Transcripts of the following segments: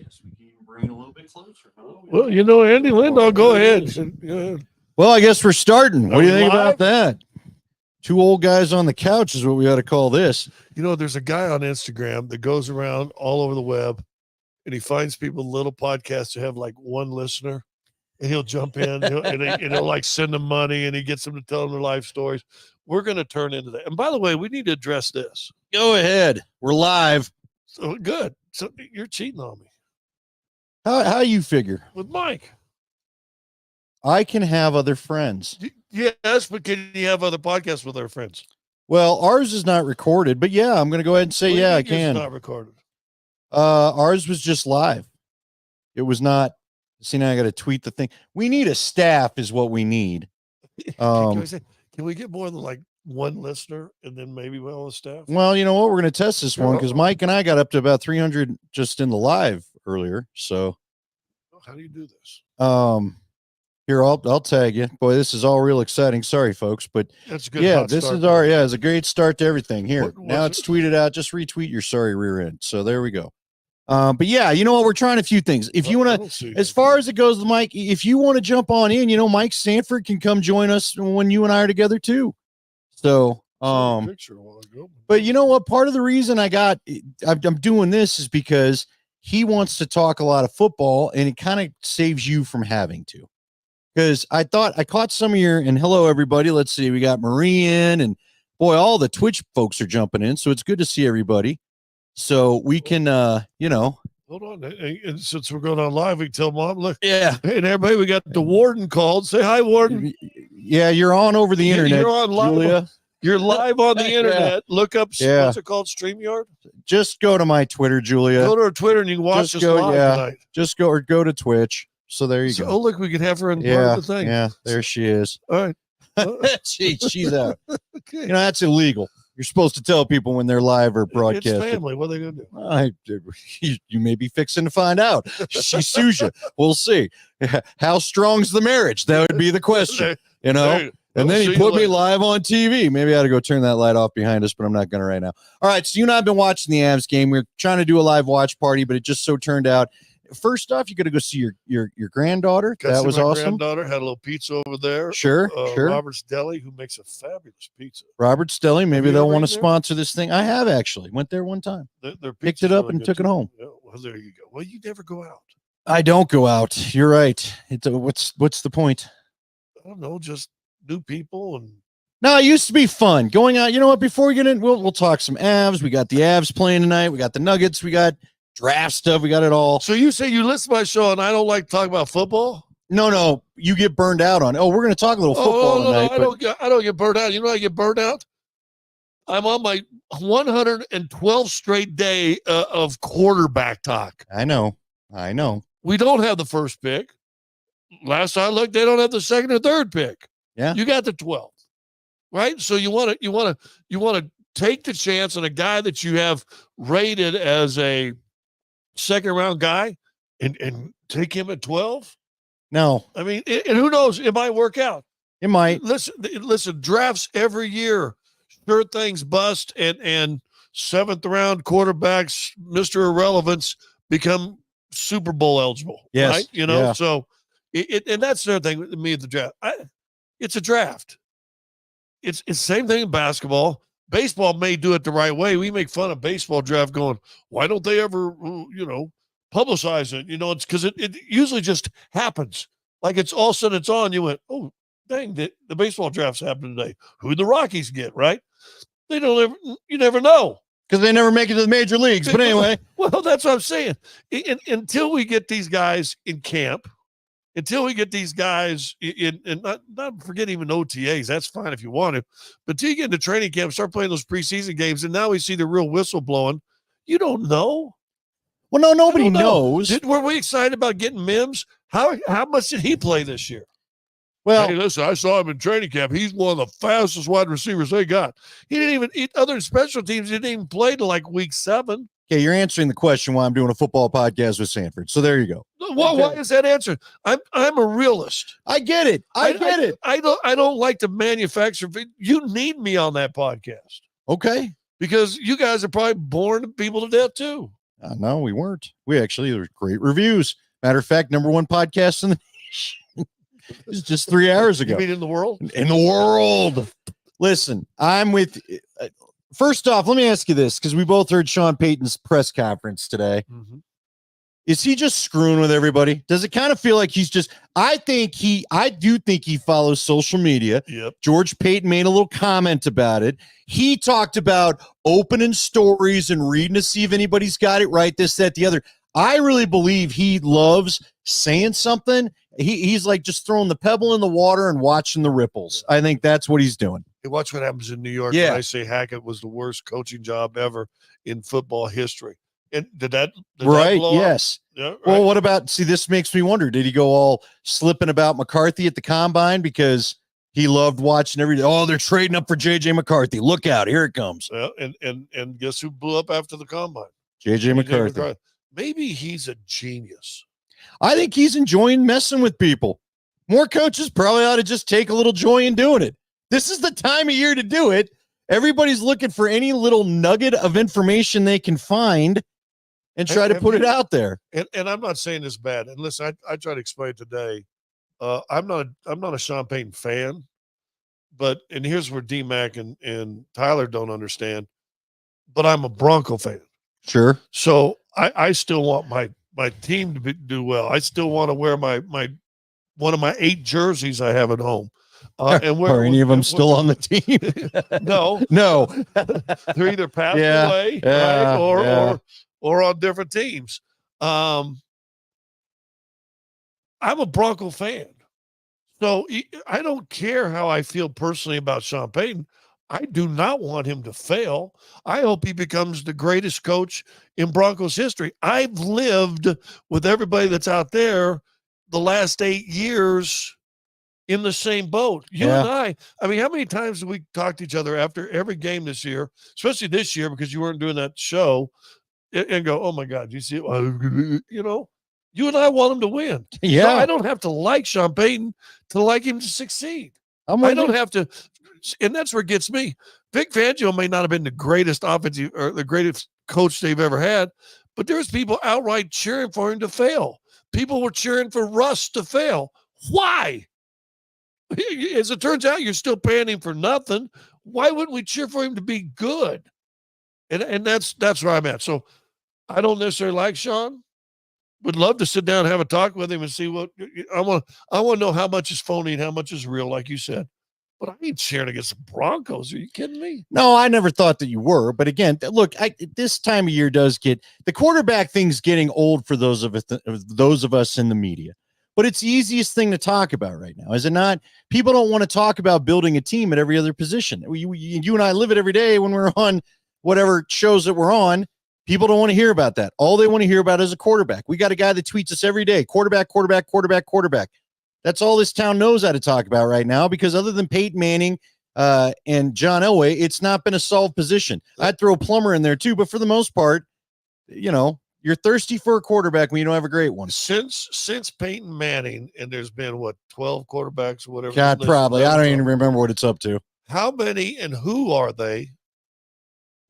guess we can bring it a little bit closer. Huh? Well, Andy Lindahl, go ahead. Well, I guess we're starting. What do you think live? about that? Two old guys on the couch is what we ought to call this. There's a guy on Instagram that goes around all over the web, and he finds people little podcasts that have like one listener, and he'll jump in and he'll like send them money, and he gets them to tell them their life stories. We're going to turn into that. And by the way, we need to address this. Go ahead. We're live. So good. So you're cheating on me. How you figure? With Mike. I can have other friends. Yes, but can you have other podcasts with our friends? Well, ours is not recorded, but yeah, I'm going to go ahead and say, I can. It's not recorded. Ours was just live. It was not. See, now I got to tweet the thing. We need a staff is what we need. Can we get more than like one listener and then maybe all the staff? Well, you know what? We're going to test this one because Mike and I got up to about 300 just in the live earlier. So how do you do this? Here, I'll tag you. Boy, this is all real exciting. Sorry, folks, but that's good. Yeah, this is it's a great start to everything. Here, now it's tweeted out. Just retweet your sorry rear end. So there we go. But yeah, you know what? We're trying a few things. If you want to, as far as it goes, Mike, if you want to jump on in, Mike Sanford can come join us when you and I are together too. So, but you know what? Part of the reason I'm doing this is because he wants to talk a lot of football, and it kind of saves you from having to. Because I caught some of your, and hello, everybody. Let's see. We got Marie in, and boy, all the Twitch folks are jumping in. So it's good to see everybody. So we can, Hold on. And since we're going on live, we can tell Mom, look. Yeah. Hey, and everybody, we got the warden called. Say hi, warden. Yeah, you're on over the internet. You're on live. Julia. You're live on the internet. Yeah. Look up, what's it called, StreamYard? Just go to my Twitter, Julia. Go to our Twitter and you can watch us live tonight. Just go to Twitch. So there you go. Oh, look, we could have her in part of the thing. Yeah, there she is. All right. She's out. Okay. That's illegal. You're supposed to tell people when they're live or broadcast. It's family. What are they going to do? You may be fixing to find out. She sues you. We'll see. How strong's the marriage? That would be the question. And then he put me live on TV. Maybe I ought to go turn that light off behind us, but I'm not going to right now. All right, so you and I have been watching the Avs game. We were trying to do a live watch party, but it just so turned out. First off, you got to go see your granddaughter. That was awesome. Granddaughter had a little pizza over there. Sure. Robert's Deli, who makes a fabulous pizza. Robert's Deli. Maybe they'll want to sponsor this thing. I have actually went there one time. Picked it up and took it home. Yeah, well, there you go. Well, you never go out. I don't go out. You're right. What's the point? I don't know. Just new people and. No, it used to be fun going out. You know what? Before we get in, we'll talk some Avs. We got the Avs playing tonight. We got the Nuggets. We got draft stuff. We got it all. So you say you listen to my show and I don't like to talk about football? No. You get burned out on. We're going to talk a little football tonight. I don't get burned out. You know how I get burned out? I'm on my 112th straight day of quarterback talk. I know. We don't have the first pick. Last I looked, they don't have the second or third pick. Yeah. You got the 12th. Right? So you want to take the chance on a guy that you have rated as a second round guy and take him at 12? No. I mean, and who knows? It might work out. It might. Listen, drafts every year. Sure things bust and seventh round quarterbacks, Mr. Irrelevance, become Super Bowl eligible. Yes. Right? So and that's the other thing with me at the draft. It's a draft. It's the same thing in basketball. Baseball may do it the right way. We make fun of baseball draft going, why don't they ever, publicize it? It's because it usually just happens. Like it's all of a sudden it's on. You went, oh, dang, the baseball draft's happening today. Who'd the Rockies get, right? They don't ever, you never know. Because they never make it to the major leagues. But anyway. Well, that's what I'm saying. Until we get these guys in camp, until we get these guys in not forget even OTAs, that's fine if you want to, but until you get into training camp, start playing those preseason games, and now we see the real whistle blowing, you don't know. Well, no, nobody knows. Were we excited about getting Mims? How much did he play this year? Well, hey, listen, I saw him in training camp. He's one of the fastest wide receivers they got. He didn't even, other than special teams, he didn't even play till like week 7. Okay, you're answering the question why I'm doing a football podcast with Sanford. So there you go. Why is that answered? I'm a realist. I get it. I get it. I don't like to manufacture. You need me on that podcast. Okay. Because you guys are probably boring people to death too. No, we weren't. We actually, there were great reviews. Matter of fact, #1 podcast in the nation. It was just 3 hours ago. You mean in the world? In the world. Listen, I'm with. First off, let me ask you this, because we both heard Sean Payton's press conference today. Mm-hmm. Is he just screwing with everybody? Does it kind of feel like he's just, I do think he follows social media. Yep. George Payton made a little comment about it. He talked about opening stories and reading to see if anybody's got it right, this, that, the other. I really believe he loves saying something. He's like just throwing the pebble in the water and watching the ripples. I think that's what he's doing. Hey, watch what happens in New York. Yeah. When I say Hackett was the worst coaching job ever in football history. And did that right? blow Yes. up? Yeah, right. Well, what about, see, this makes me wonder, did he go all slipping about McCarthy at the combine because he loved watching every day? Oh, they're trading up for JJ McCarthy. Look out, here it comes. Yeah, and guess who blew up after the combine? JJ McCarthy. Maybe he's a genius. I think he's enjoying messing with people. More coaches probably ought to just take a little joy in doing it. This is the time of year to do it. Everybody's looking for any little nugget of information they can find and try to put it out there. And I'm not saying this bad. And listen, I tried to explain today. I'm not a Sean Payton fan, and here's where D-Mac and Tyler don't understand, but I'm a Bronco fan. Sure. So I still want my team to do well. I still want to wear my one of my 8 jerseys I have at home. And are any of them still on the team? No. They're either passed away, right? Or on different teams. I'm a Bronco fan. So I don't care how I feel personally about Sean Payton. I do not want him to fail. I hope he becomes the greatest coach in Broncos history. I've lived with everybody that's out there the last 8 years in the same boat. You and I mean, how many times have we talked to each other after every game this year, especially this year because you weren't doing that show, and go, oh my God, you see it? You know, you and I want him to win. Yeah. So I don't have to like Sean Payton to like him to succeed. I don't have to, and that's where it gets me. Vic Fangio may not have been the greatest offensive or the greatest coach they've ever had, but there's people outright cheering for him to fail. People were cheering for Russ to fail. Why? As it turns out, you're still paying him for nothing. Why wouldn't we cheer for him to be good? And that's where I'm at. So I don't necessarily like Sean. Would love to sit down and have a talk with him and see what I want to know how much is phony and how much is real, like you said. But I ain't cheering against the Broncos. Are you kidding me? No, I never thought that you were. But again, look, this time of year does get the quarterback thing's getting old for those of us in the media. But it's the easiest thing to talk about right now, is it not? People don't want to talk about building a team at every other position. You and I live it every day when we're on whatever shows that we're on. People don't want to hear about that. All they want to hear about is a quarterback. We got a guy that tweets us every day, quarterback. That's all this town knows how to talk about right now, because other than Peyton Manning and John Elway, it's not been a solved position. I'd throw Plummer in there too, but for the most part, you know, you're thirsty for a quarterback when you don't have a great one. Since Peyton Manning, and there's been, 12 quarterbacks or whatever? God, probably. I don't even remember what it's up to. How many and who are they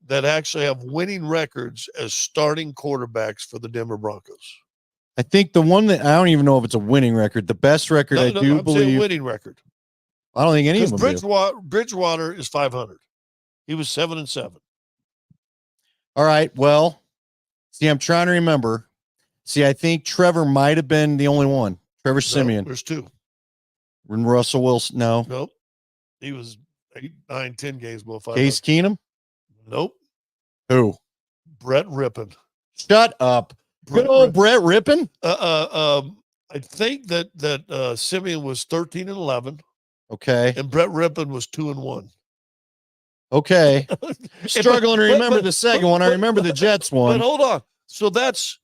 that actually have winning records as starting quarterbacks for the Denver Broncos? I think the one that I don't even know if it's a winning record. The best record I do believe winning record. I don't think any of them. Bridgewater is 500. He was 7-7. All right. Well, see, I'm trying to remember. See, I think Trevor might have been the only one. Trevor Siemian. There's 2. And Russell Wilson. No. Nope. He was 8, 9, 10 games below 500. Case Keenum. Nope. Who? Brett Rippon. Shut up. Good old Brett Rippon. I think that Simeon was 13-11. Okay. And Brett Rippon was 2-1. Okay. Struggling to remember the second one. I remember the Jets one. But hold on. So that's.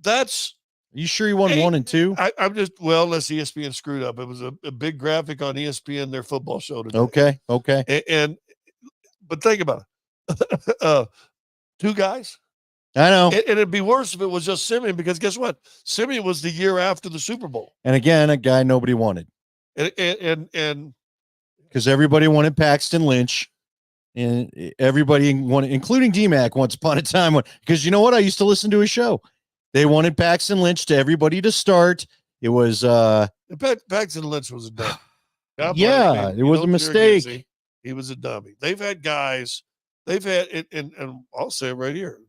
Are you sure he won 1 and 2? I'm just, unless ESPN screwed up. It was a big graphic on ESPN, their football show today. Okay. But think about it. 2 guys. I know. And it'd be worse if it was just Simeon, because guess what? Simeon was the year after the Super Bowl. And again, a guy nobody wanted. And because everybody wanted Paxton Lynch. And everybody wanted, including DMAC, once upon a time, because you know what? I used to listen to his show. They wanted Paxton Lynch to everybody to start. It was Paxton Lynch was a dummy. Yeah, it was a mistake. He was a dummy. They've had guys. They've had it, and I'll say it right here.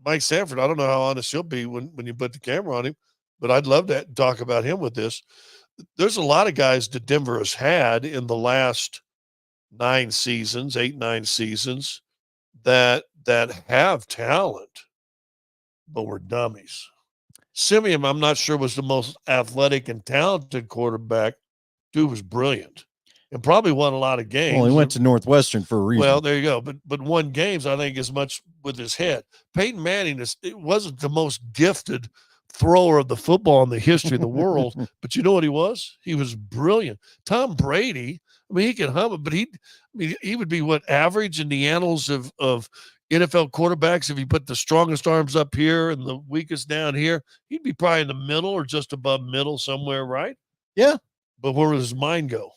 Mike Sanford. I don't know how honest he'll be when you put the camera on him, but I'd love to talk about him with this. There's a lot of guys that Denver has had in the last 9 seasons, 8-9 seasons that have talent, but were dummies. Simeon, I'm not sure was the most athletic and talented quarterback. Dude was brilliant and probably won a lot of games. Well, he went to Northwestern for a reason. Well, there you go. But won games, I think, as much with his head. Peyton Manning it wasn't the most gifted thrower of the football in the history of the world, but you know what he was? He was brilliant. Tom Brady, I mean, he can hum it, but he would be what, average in the annals of NFL quarterbacks if you put the strongest arms up here and the weakest down here. He'd be probably in the middle or just above middle somewhere, right? Yeah. But where does his mind go?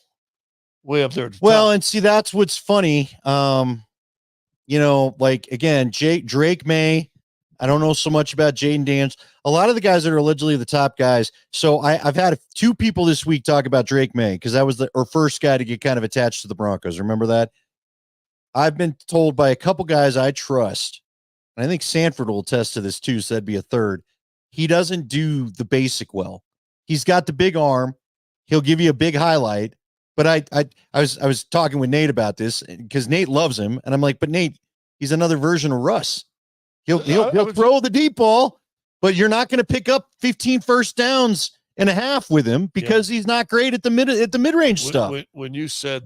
Way up there at the well, top. And see, that's what's funny. Like, again, Drake May, I don't know so much about Jaden Daniels. A lot of the guys that are allegedly the top guys. So I've had 2 people this week talk about Drake May because that was our first guy to get kind of attached to the Broncos. Remember that? I've been told by a couple guys I trust, and I think Sanford will attest to this too, so that'd be a third. He doesn't do the basic well. He's got the big arm. He'll give you a big highlight. But I was talking with Nate about this because Nate loves him, and I'm like, but Nate, he's another version of Russ. He'll throw the deep ball, but you're not going to pick up 15 first downs and a half with him because he's not great at the mid-range stuff. When you said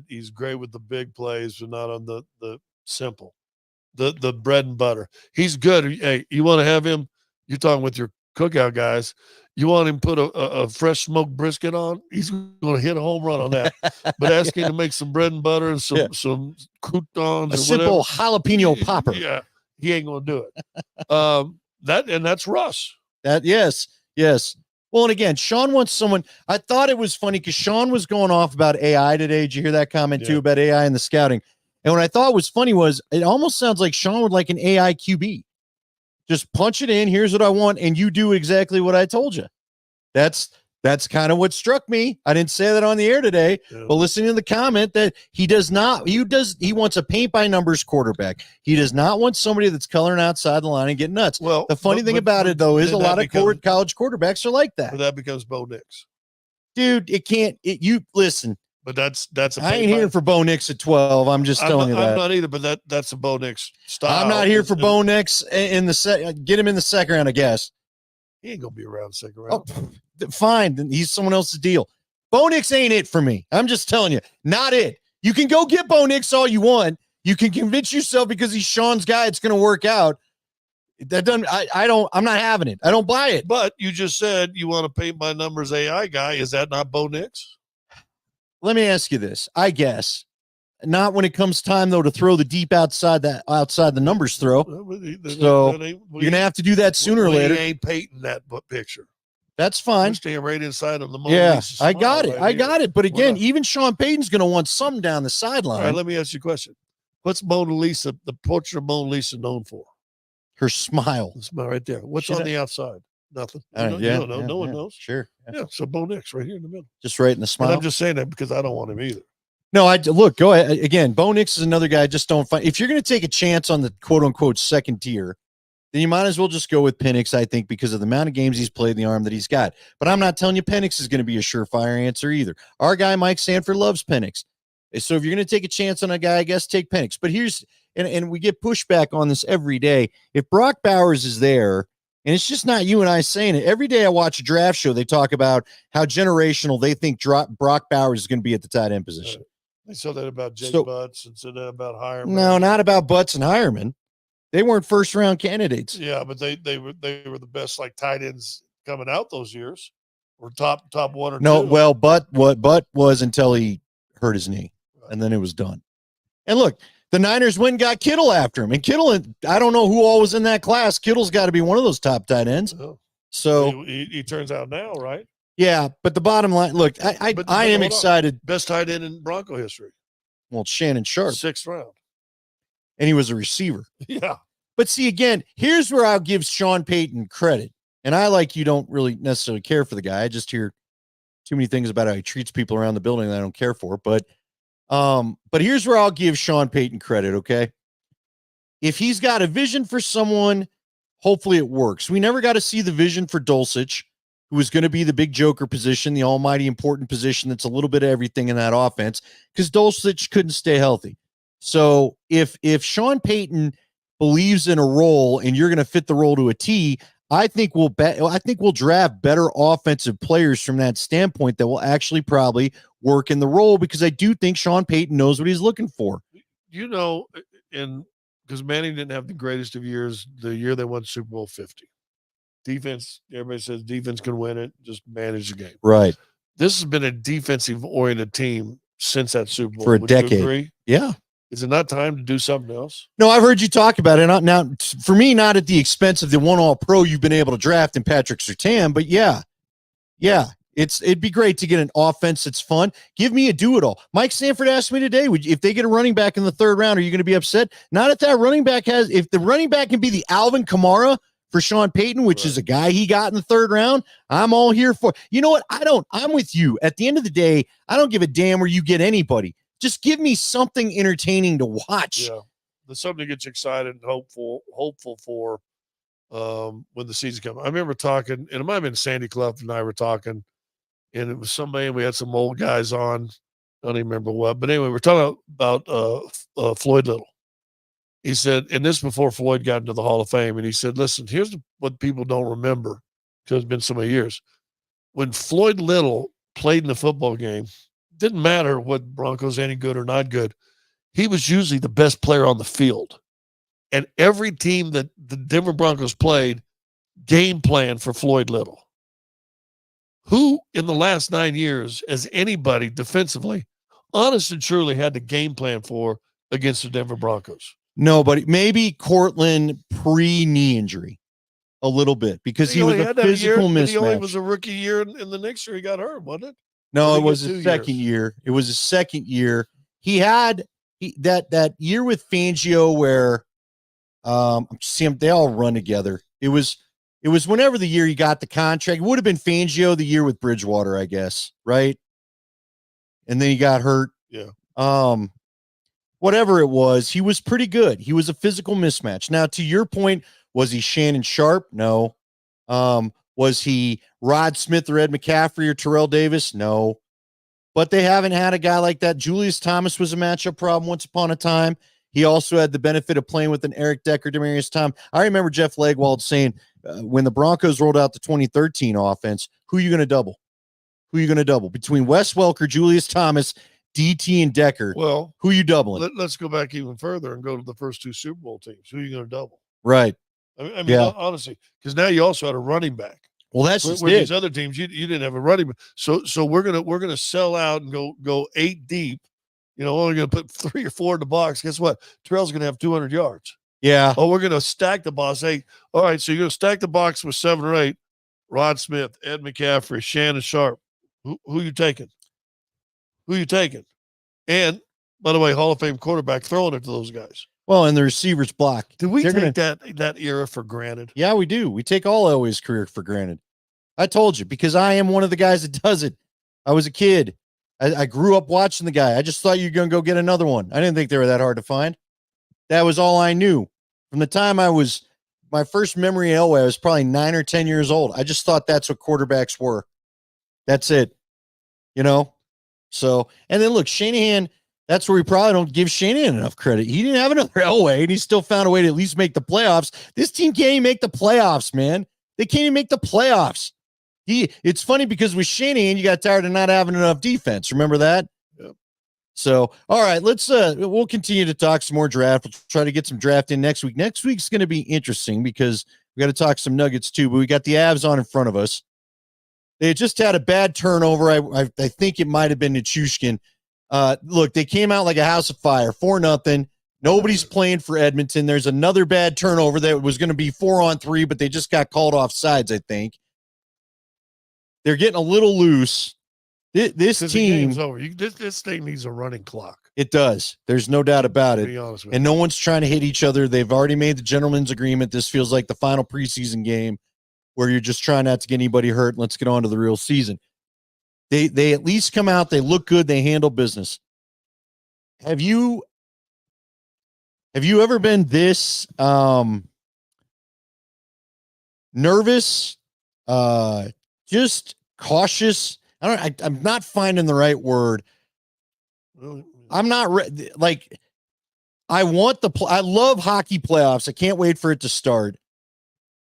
he's great with the big plays, but not on the simple, the bread and butter. He's good. Hey, you want to have him? You're talking with your cookout guys. You want him to put a fresh smoked brisket on? He's going to hit a home run on that. But ask him to make some bread and butter and some croutons, a simple jalapeno popper. Yeah, he ain't going to do it. That's Russ. Yes. Well, and again, Sean wants someone. I thought it was funny because Sean was going off about AI today. Did you hear that comment too about AI and the scouting? And what I thought was funny was it almost sounds like Sean would like an AI QB. Just punch it in. Here's what I want, and you do exactly what I told you. That's kind of what struck me. I didn't say that on the air today, but listening to the comment that he does not. He wants a paint by numbers quarterback. He does not want somebody that's coloring outside the line and getting nuts. Well, the funny thing about it though is a lot of college quarterbacks are like that. But that becomes Bo Nix, dude. It can't. You listen. But that's I ain't here for Bo Nix at 12. I'm just telling you that. I'm not either, but that's a Bo Nix style. I'm not here for Bo Nix in the get him in the second round, I guess. He ain't gonna be around second round. Oh, fine. Then he's someone else's deal. Bo Nix ain't it for me. I'm just telling you, not it. You can go get Bo Nix all you want. You can convince yourself because he's Sean's guy, it's gonna work out. That doesn't. I'm not having it. I don't buy it. But you just said you want to paint by numbers AI guy. Is that not Bo Nix? Let me ask you this. I guess not when it comes time though to throw the deep outside the numbers throw. So you're gonna have to do that sooner or later. He ain't painting that picture. That's fine. We're staying right inside of the Mona Lisa. I got it. I got it. But again, even Sean Payton's gonna want something down the sideline. All right, let me ask you a question. What's Mona Lisa, the portrait of Mona Lisa, known for? Her smile. The smile right there. What's on the outside? Nothing. No one knows. Sure. Yeah. So Bo Nix right here in the middle. Just right in the smile. And I'm just saying that because I don't want him either. No, look, go ahead. Again, Bo Nix is another guy I just don't find. If you're going to take a chance on the quote unquote second tier, then you might as well just go with Penix, I think, because of the amount of games he's played and the arm that he's got. But I'm not telling you Penix is going to be a surefire answer either. Our guy, Mike Sanford, loves Penix. So if you're going to take a chance on a guy, I guess take Penix. But here's, and we get pushback on this every day. If Brock Bowers is there, and it's just not you and I saying it. Every day I watch a draft show, they talk about how generational they think Brock Bowers is going to be at the tight end position. They said that about Jake Butts and said that about Hireman. No, not about Butts and Hireman. They weren't first round candidates. Yeah, but they were the best like tight ends coming out those years. Or top one or two. No, well, Butt was until he hurt his knee, and then it was done. And look, the Niners went and got Kittle after him. And Kittle, I don't know who all was in that class. Kittle's got to be one of those top tight ends. Oh. So he turns out now, right? Yeah, but the bottom line, look, I am excited. Best tight end in Bronco history. Well, Shannon Sharp. 6th round. And he was a receiver. Yeah. But see, again, here's where I'll give Sean Payton credit. And I, like you, don't really necessarily care for the guy. I just hear too many things about how he treats people around the building that I don't care for. But here's where I'll give Sean Payton credit, okay? If he's got a vision for someone, hopefully it works. We never got to see the vision for Dulcich, who was going to be the big joker position, the almighty important position that's a little bit of everything in that offense, because Dulcich couldn't stay healthy. So if Sean Payton believes in a role and you're going to fit the role to a T, I think we'll draft better offensive players from that standpoint that will actually probably work in the role, because I do think Sean Payton knows what he's looking for. Because Manning didn't have the greatest of years, the year they won Super Bowl 50. Defense, everybody says defense can win it, just manage the game. Right. This has been a defensive-oriented team since that Super Bowl. For a Would you decade. agree? Yeah. Is it not time to do something else? No, I've heard you talk about it. Now, for me, not at the expense of the one all-pro you've been able to draft in Patrick Surtain, but yeah. It'd be great to get an offense that's fun. Give me a do-it-all. Mike Sanford asked me today, if they get a running back in the 3rd round, are you going to be upset? Not if that running back if the running back can be the Alvin Kamara for Sean Payton, which is a guy he got in the 3rd round, I'm all here for. You know what? I'm with you. At the end of the day, I don't give a damn where you get anybody. Just give me something entertaining to watch. Yeah. There's something to get you excited and hopeful for when the season comes. I remember talking, and it might have been Sandy Clough and I were talking, and it was somebody, we had some old guys on. I don't even remember what. But anyway, we're talking about Floyd Little. He said, and this before Floyd got into the Hall of Fame, and he said, listen, here's what people don't remember, because it's been so many years. When Floyd Little played in the football game, didn't matter what Broncos any good or not good, he was usually the best player on the field. And every team that the Denver Broncos played game plan for Floyd Little. Who in the last 9 years has anybody defensively, honest and truly, had the game plan for against the Denver Broncos? Nobody. Maybe Cortland pre-knee injury a little bit, because he was a physical mismatch. He only was a rookie year, and the next year he got hurt, wasn't it? No, it was his second year. It was his second year. He had that year with Fangio where they all run together. It was whenever the year he got the contract. It would have been Fangio the year with Bridgewater, I guess, right? And then he got hurt. Yeah. Whatever it was, he was pretty good. He was a physical mismatch. Now, to your point, was he Shannon Sharp? No. Was he Rod Smith or Ed McCaffrey or Terrell Davis? No. But they haven't had a guy like that. Julius Thomas was a matchup problem once upon a time. He also had the benefit of playing with an Eric Decker, Demarius Tom. I remember Jeff Legwold saying when the Broncos rolled out the 2013 offense, who are you going to double? Who are you going to double? Between Wes Welker, Julius Thomas, DT, and Decker, well, who are you doubling? Let's go back even further and go to the first 2 Super Bowl teams. Who are you going to double? Right. I mean, honestly, because now you also had a running back. Well, that's just with these other teams, you didn't have a running back. So we're gonna sell out and go 8 deep. Only gonna put 3 or 4 in the box. Guess what? Terrell's gonna have 200 yards. Yeah. Oh, we're gonna stack the box. Hey, all right. So you're gonna stack the box with 7 or 8. Rod Smith, Ed McCaffrey, Shannon Sharp. Who you taking? Who you taking? And by the way, Hall of Fame quarterback throwing it to those guys. Well, and the receivers block. Do we take that era for granted? Yeah, we do. We take all Elway's career for granted. I told you, because I am one of the guys that does it. I was a kid. I grew up watching the guy. I just thought you were going to go get another one. I didn't think they were that hard to find. That was all I knew. From the time my first memory of Elway, I was probably 9 or 10 years old. I just thought that's what quarterbacks were. That's it. So, and then look, Shanahan, that's where we probably don't give Shanahan enough credit. He didn't have another Elway, and he still found a way to at least make the playoffs. This team can't even make the playoffs, man. They can't even make the playoffs. It's funny because with Shanahan, you got tired of not having enough defense. Remember that? Yep. So, all right, we'll continue to talk some more draft. We'll try to get some draft in next week. Next week's going to be interesting because we got to talk some Nuggets too, but we got the Avs on in front of us. They just had a bad turnover. I think it might have been Nichushkin. Look, they came out like a house of fire, 4-0. Nobody's playing for Edmonton. There's another bad turnover that was going to be 4-on-3, but they just got called off sides, I think. They're getting a little loose. This team, over. This thing needs a running clock. It does. There's no doubt about To it. be honest with And you. no one's trying to hit each other. They've already made the gentleman's agreement. This feels like the final preseason game where you're just trying not to get anybody hurt. Let's get on to the real season. They at least come out. They look good. They handle business. Have you ever been this nervous, just cautious? I'm not finding the right word. I'm not like I want I love hockey playoffs. I can't wait for it to start.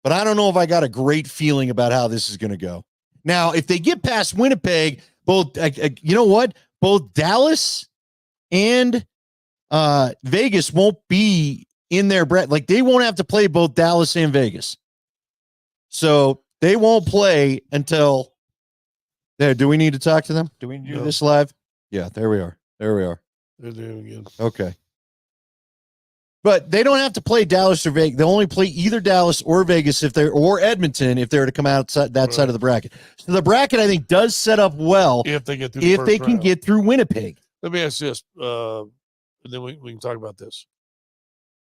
But I don't know if I got a great feeling about how this is going to go. Now, if they get past Winnipeg, both you know what? Both Dallas and Vegas won't be in their breath. Like they won't have to play both Dallas and Vegas. So they won't play until there. Do we need to talk to them? Do we do this live? Yeah, there we are. There we are. They're doing again. Okay. But they don't have to play Dallas or Vegas. They only play either Dallas or Vegas or Edmonton if they're to come outside that side of the bracket. So the bracket, I think, does set up well if they get through. If they can get through Winnipeg. Let me ask you this, and then we can talk about this.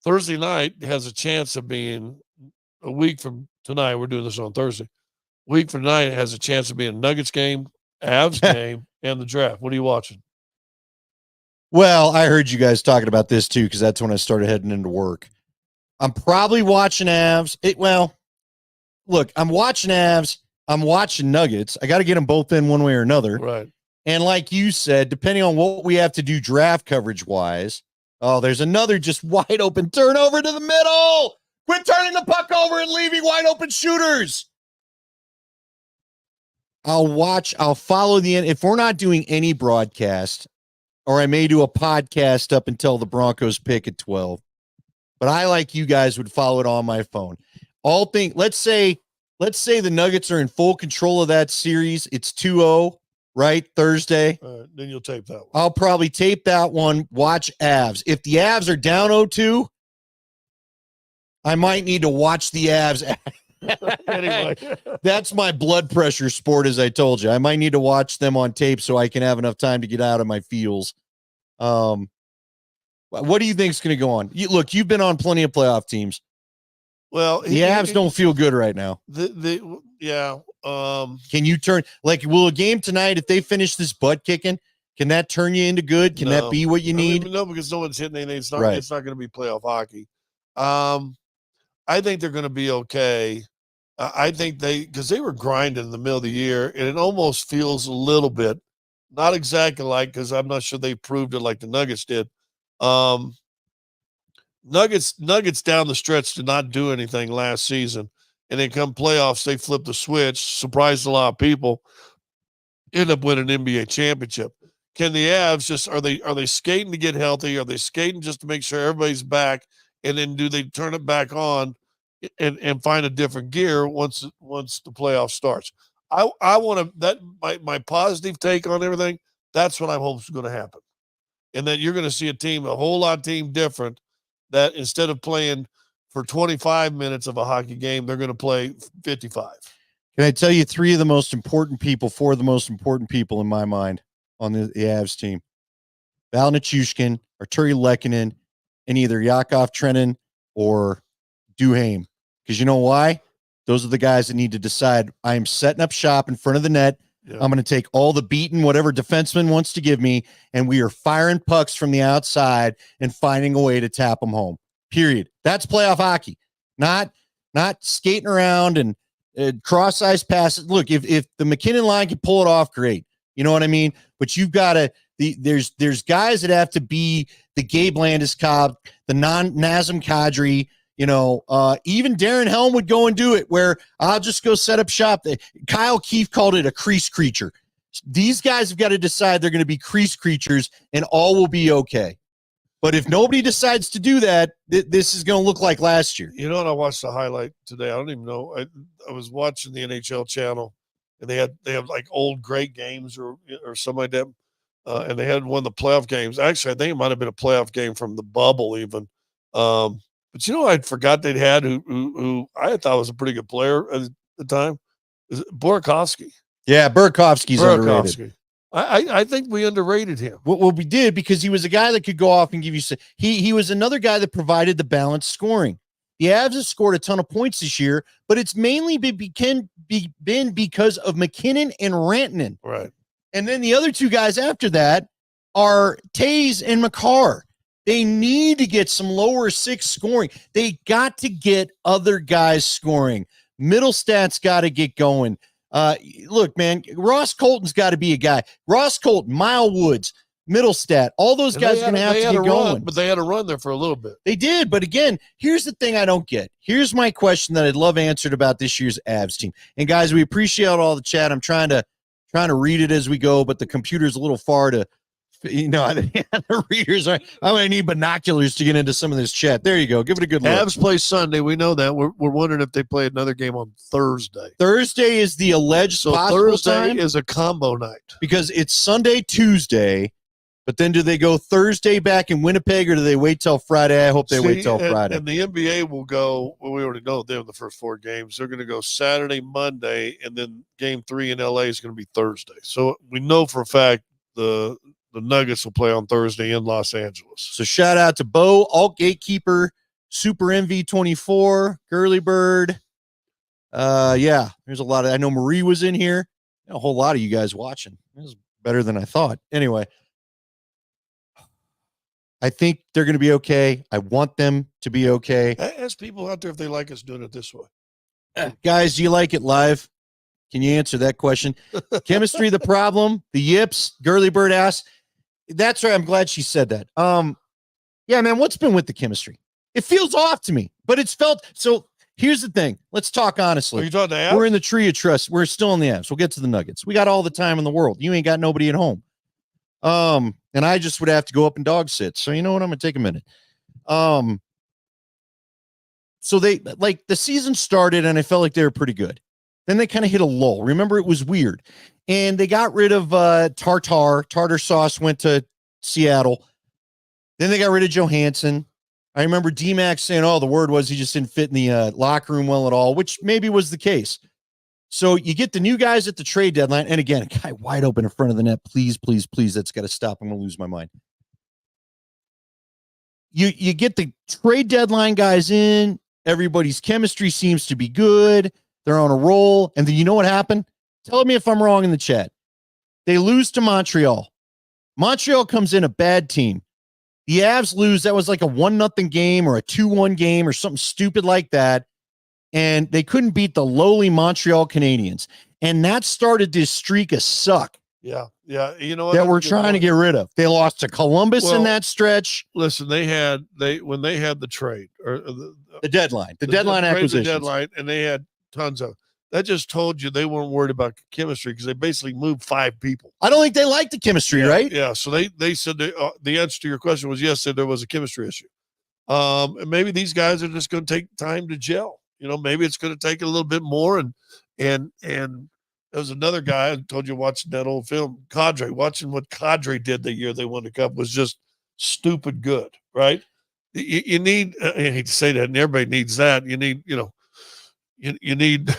Thursday night has a chance of being a week from tonight. We're doing this on Thursday. Week from tonight has a chance of being a Nuggets game, Avs game, and the draft. What are you watching? Well, I heard you guys talking about this too, because that's when I started heading into work. I'm probably watching Avs. Look, I'm watching Avs. I'm watching Nuggets. I got to get them both in one way or another. Right. And like you said, depending on what we have to do draft coverage wise, there's another just wide open turnover to the middle. Quit turning the puck over and leaving wide open shooters. I'll follow the end. If we're not doing any broadcast, or I may do a podcast up until the Broncos pick at 12. But I, like you guys, would follow it on my phone. Let's say the Nuggets are in full control of that series. It's 2-0, right? Thursday. Then you'll tape that one. I'll probably tape that one, watch Avs. If the Avs are down 0-2, I might need to watch the Avs. Anyway. That's my blood pressure sport, as I told you. I might need to watch them on tape so I can have enough time to get out of my feels. What do you think is going to go on? Look, you've been on plenty of playoff teams. Well, the Avs don't feel good right now. Yeah. Can you turn will a game tonight, if they finish this butt kicking, can that turn you into good? Can that be what you need? No, because no one's hitting anything. It's not. Right. It's not going to be playoff hockey. I think they're going to be okay. I think because they were grinding in the middle of the year, and it almost feels a little bit, not exactly like, because I'm not sure they proved it like the Nuggets did. Nuggets down the stretch did not do anything last season, and then come playoffs, they flipped the switch, surprised a lot of people, end up winning an NBA championship. Can the Avs are they skating to get healthy? Are they skating just to make sure everybody's back, and then do they turn it back on and find a different gear once the playoff starts? I want to my positive take on everything. That's what I hope is going to happen, and that you're going to see a whole lot different. That instead of playing for 25 minutes of a hockey game, they're going to play 55. Can I tell you four of the most important people in my mind on the Avs team? Val Nichushkin, Arturi Lehkonen, and either Yakov Trenin or Duhaime. Because you know why? Those are the guys that need to decide, I am setting up shop in front of the net. Yeah. I'm going to take all the beating, whatever defenseman wants to give me, and we are firing pucks from the outside and finding a way to tap them home. Period. That's playoff hockey. Not skating around and cross-ice passes. Look, if the McKinnon line can pull it off, great. You know what I mean? But you've got to there's guys that have to be the Gabe Landeskog, the Nazem Kadri. Even Darren Helm would go and do it, where I'll just go set up shop. Kyle Keefe called it a crease creature. These guys have got to decide they're going to be crease creatures, and all will be okay. But if nobody decides to do that, this is going to look like last year. You know what? I watched the highlight today. I don't even know. I was watching the NHL channel, and they have like old great games or something like that. And they had one of the playoff games. Actually, I think it might have been a playoff game from the bubble even. But I forgot they'd had who I thought was a pretty good player at the time. Is it Burakovsky? Yeah, Burakovsky's underrated. I think we underrated him. Well, we did because he was a guy that could go off and give you. He was another guy that provided the balanced scoring. The Avs have scored a ton of points this year, but it's mainly been because of McKinnon and Rantanen. Right. And then the other two guys after that are Taves and Makar. They need to get some lower six scoring. They got to get other guys scoring. Middlestat's got to get going. Look, man, Ross Colton's got to be a guy. Ross Colton, Mile Woods, Middlestat, all those guys are going to have to get going. But they had to run there for a little bit. They did. But again, here's the thing I don't get. Here's my question that I'd love answered about this year's Avs team. And guys, we appreciate all the chat. I'm trying to read it as we go, but the computer's a little far to, the readers are. I'm going to need binoculars to get into some of this chat. There you go. Give it a good look. Avs play Sunday. We know that. We're wondering if they play another game on Thursday. Thursday is the alleged possible Thursday time is a combo night because it's Sunday, Tuesday. But then do they go Thursday back in Winnipeg or do they wait till Friday? I hope they wait till Friday. And the NBA will go, well, we already know they have the first 4 games. They're going to go Saturday, Monday, and then game 3 in LA is going to be Thursday. So we know for a fact the Nuggets will play on Thursday in Los Angeles. So shout out to Bo, Alt Gatekeeper, Super MV24, Girly Bird. Yeah, there's a lot of, I know Marie was in here. A whole lot of you guys watching. It was better than I thought. Anyway. I think they're going to be okay. I want them to be okay. Ask people out there if they like us doing it this way. Guys, do you like it live? Can you answer that question? Chemistry, the problem? The yips? Girly Bird asks. That's right. I'm glad she said that. Yeah, man, what's been with the chemistry? It feels off to me, but it's felt. So here's the thing. Let's talk honestly. Are you talking to Avs? We're in the tree of trust. We're still in the Avs. We'll get to the Nuggets. We got all the time in the world. You ain't got nobody at home. And I just would have to go up and dog sit. So you know what? I'm going to take a minute. So they like the season started and I felt like they were pretty good. Then they kind of hit a lull. Remember, it was weird. And they got rid of tartar sauce went to Seattle. Then they got rid of Johansson. I remember D-Max saying, the word was he just didn't fit in the locker room well at all, which maybe was the case. So you get the new guys at the trade deadline. And again, a guy wide open in front of the net. Please, please, please. That's got to stop. I'm going to lose my mind. You get the trade deadline guys in. Everybody's chemistry seems to be good. They're on a roll. And then you know what happened? Tell me if I'm wrong in the chat. They lose to Montreal. Montreal comes in a bad team. The Avs lose. That was like a 1-0 game or a 2-1 game or something stupid like that. And they couldn't beat the lowly Montreal Canadiens. And that started this streak of suck. Yeah. You know what? That we're trying to get rid of. They lost to Columbus in that stretch. Listen, when they had the trade or the deadline acquisition. The deadline, and they had tons of that. Just told you they weren't worried about chemistry because they basically moved 5 people. I don't think they like the chemistry, right? Yeah. So they said the answer to your question was yes, that there was a chemistry issue. And maybe these guys are just going to take time to gel. Maybe it's going to take a little bit more. And there was another guy I told you watching that old film, Kadri. Watching what Kadri did the year they won the cup was just stupid good, right? You need. I hate to say that, and everybody needs that. You need, you need,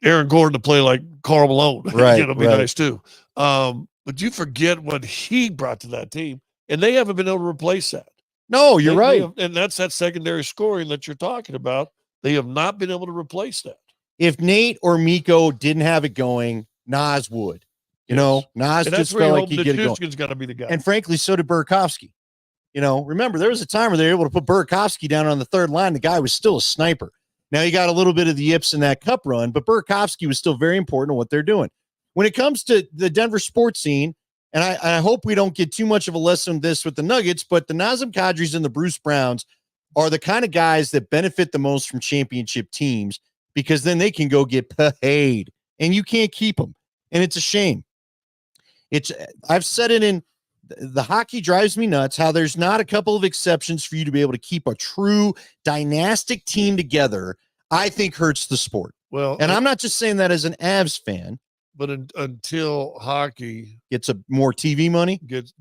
Aaron Gordon to play like Karl Malone. Right, It'll be nice too. But you forget what he brought to that team, and they haven't been able to replace that. No, you're right. And that's that secondary scoring that you're talking about. They have not been able to replace that. If Nate or Miko didn't have it going, Nas would. Nas just felt like he'd get it going. Got to be the guy. And frankly, so did Burakovsky. Remember, there was a time where they were able to put Burakovsky down on the third line. The guy was still a sniper. Now he got a little bit of the yips in that cup run, but Burakovsky was still very important to what they're doing. When it comes to the Denver sports scene, and I hope we don't get too much of a lesson on this with the Nuggets, but the Nazem Kadris and the Bruce Browns are the kind of guys that benefit the most from championship teams because then they can go get paid and you can't keep them. And it's a shame. I've said it in the hockey drives me nuts how there's not a couple of exceptions for you to be able to keep a true dynastic team together. I think hurts the sport. Well, and I'm not just saying that as an Avs fan. But until hockey gets more TV money, gets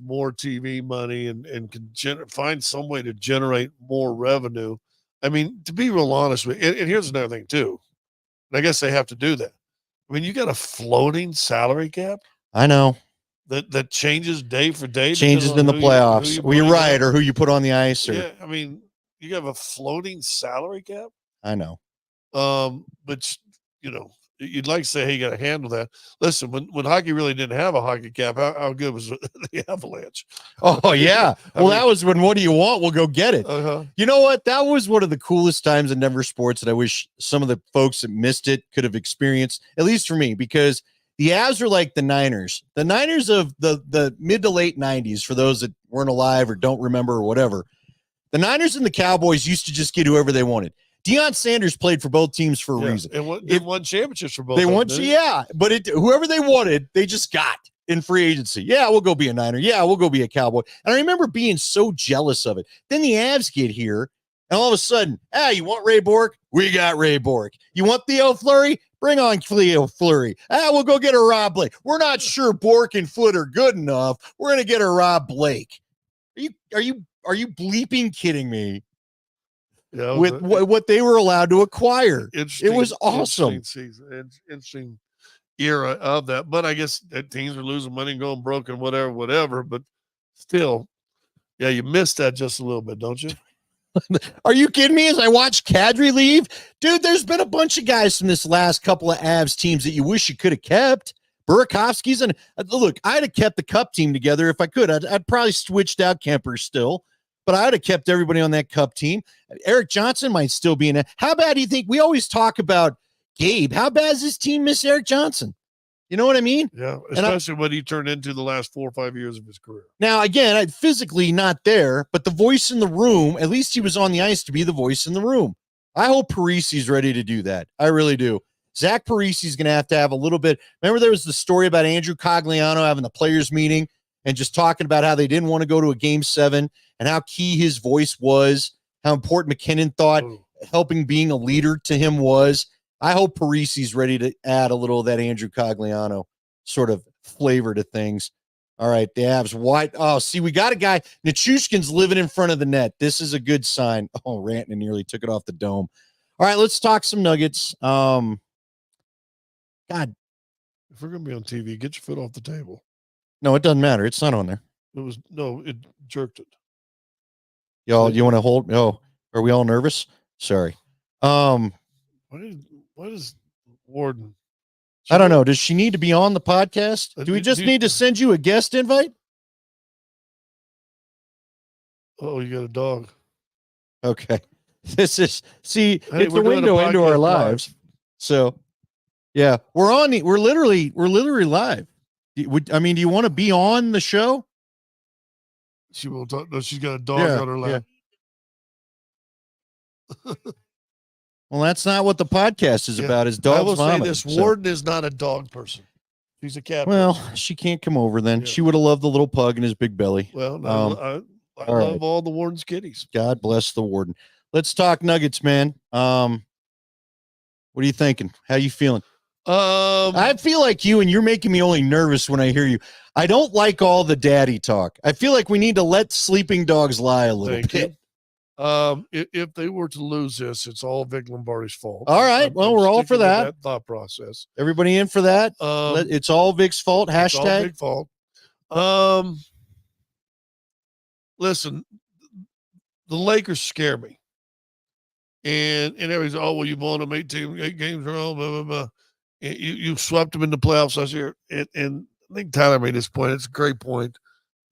more TV money and can find some way to generate more revenue. I mean, to be real honest with you, and here's another thing too, and I guess they have to do that. I mean, you got a floating salary cap I know. that changes day for day. Changes in the playoffs. Well, you're right, or who you put on the ice. Or... Yeah, I mean, you have a floating salary cap. I know. But you know, you'd like to say, hey, you got to handle that. Listen, when hockey really didn't have a hockey cap, how good was the Avalanche? Oh, yeah. Well, that was when, what do you want? We'll go get it. You know what? That was one of the coolest times in Denver sports that I wish some of the folks that missed it could have experienced, at least for me, because the Avs are like the Niners. The Niners of the mid to late 90s, for those that weren't alive or don't remember or whatever. The Niners and the Cowboys used to just get whoever they wanted. Deion Sanders played for both teams for a reason. And they won championships for both. They won, but whoever they wanted, they just got in free agency. Yeah, we'll go be a Niner. Yeah, we'll go be a Cowboy. And I remember being so jealous of it. Then the Avs get here, and all of a sudden, you want Ray Bork? We got Ray Bork. You want Theo Fleury? Bring on Theo Fleury. We'll go get a Rob Blake. We're not sure Bork and Foote are good enough. We're gonna get a Rob Blake. Are you bleeping kidding me? Yeah, with what they were allowed to acquire. It was awesome. Interesting era of that. But I guess that teams are losing money and going broke and whatever. But still, yeah, you missed that just a little bit, don't you? Are you kidding me? As I watch Kadri leave, dude, there's been a bunch of guys from this last couple of Avs teams that you wish you could have kept. Burakovsky's and look, I'd have kept the Cup team together if I could. I'd probably switched out Kemper still. But I'd have kept everybody on that Cup team. Eric Johnson might still be in it. How bad do you think? We always talk about Gabe. How bad does this team miss Eric Johnson? You know what I mean? Yeah, especially what he turned into the last 4 or 5 years of his career. Now, again, I'm physically not there, but the voice in the room, at least he was on the ice to be the voice in the room. I hope Parisi's ready to do that. I really do. Zach Parisi's going to have a little bit. Remember there was the story about Andrew Cogliano having the players meeting and just talking about how they didn't want to go to a game 7 and how key his voice was, how important McKinnon thought helping being a leader to him was. I hope Parisi's ready to add a little of that Andrew Cogliano sort of flavor to things. All right, the Avs white. Oh, see, we got a guy. Nichushkin's living in front of the net. This is a good sign. Oh, Rantanen nearly took it off the dome. All right, let's talk some Nuggets. God. If we're going to be on TV, get your foot off the table. No, it doesn't matter. It's not on there. It jerked it. Y'all, you want to hold? Oh, are we all nervous? Sorry. What is Warden? I don't know. Does she need to be on the podcast? Do we just need to send you a guest invite? Oh, you got a dog. Okay. It's a window into our lives. So, yeah, we're literally live. Do you want to be on the show? She won't talk. No, she's got a dog on her lap. Yeah. Well, that's not what the podcast is about. Is dogs? I will say this: Warden is not a dog person. She's a cat. Well, she can't come over then. Yeah. She would have loved the little pug and his big belly. Well, I love all the Warden's kitties. God bless the Warden. Let's talk Nuggets, man. What are you thinking? How you feeling? I feel like you, and you're making me only nervous when I hear you. I don't like all the daddy talk. I feel like we need to let sleeping dogs lie a little bit. If they were to lose this, it's all Vic Lombardi's fault. All right. Well, we're all for that thought process. Everybody in for that? It's all Vic's fault. Hashtag. It's all Vic's fault. Listen, the Lakers scare me. And everybody's, well, you've won them 8 games in a row, blah, blah, blah. You swept them in the playoffs last year. And I think Tyler made this point. It's a great point.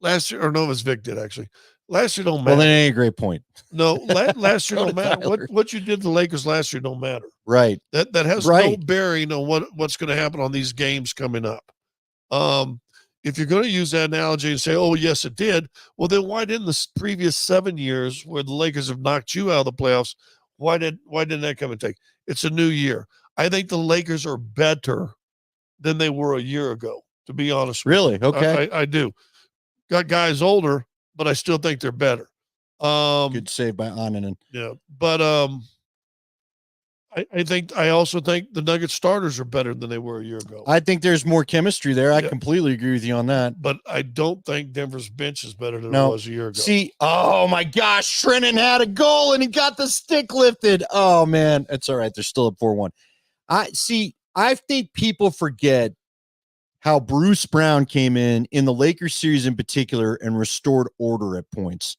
Last year, or no, it was Vic did actually. Last year don't matter. Well, that ain't a great point. No, last year don't matter. What you did to the Lakers last year don't matter. Right. That has no bearing on what's going to happen on these games coming up. If you're going to use that analogy and say, oh, yes, it did, well, then why didn't the previous 7 years where the Lakers have knocked you out of the playoffs, why didn't that come and take? It's a new year. I think the Lakers are better than they were a year ago, to be honest with you. Really? Okay. I do. Got guys older, but I still think they're better. Good save by Annunen. Yeah, but I also think the Nuggets starters are better than they were a year ago. I think there's more chemistry there. I completely agree with you on that. But I don't think Denver's bench is better than it was a year ago. See, oh my gosh, Trennan had a goal and he got the stick lifted. Oh man, it's all right. They're still up 4-1. I think people forget how Bruce Brown came in the Lakers series in particular and restored order at points.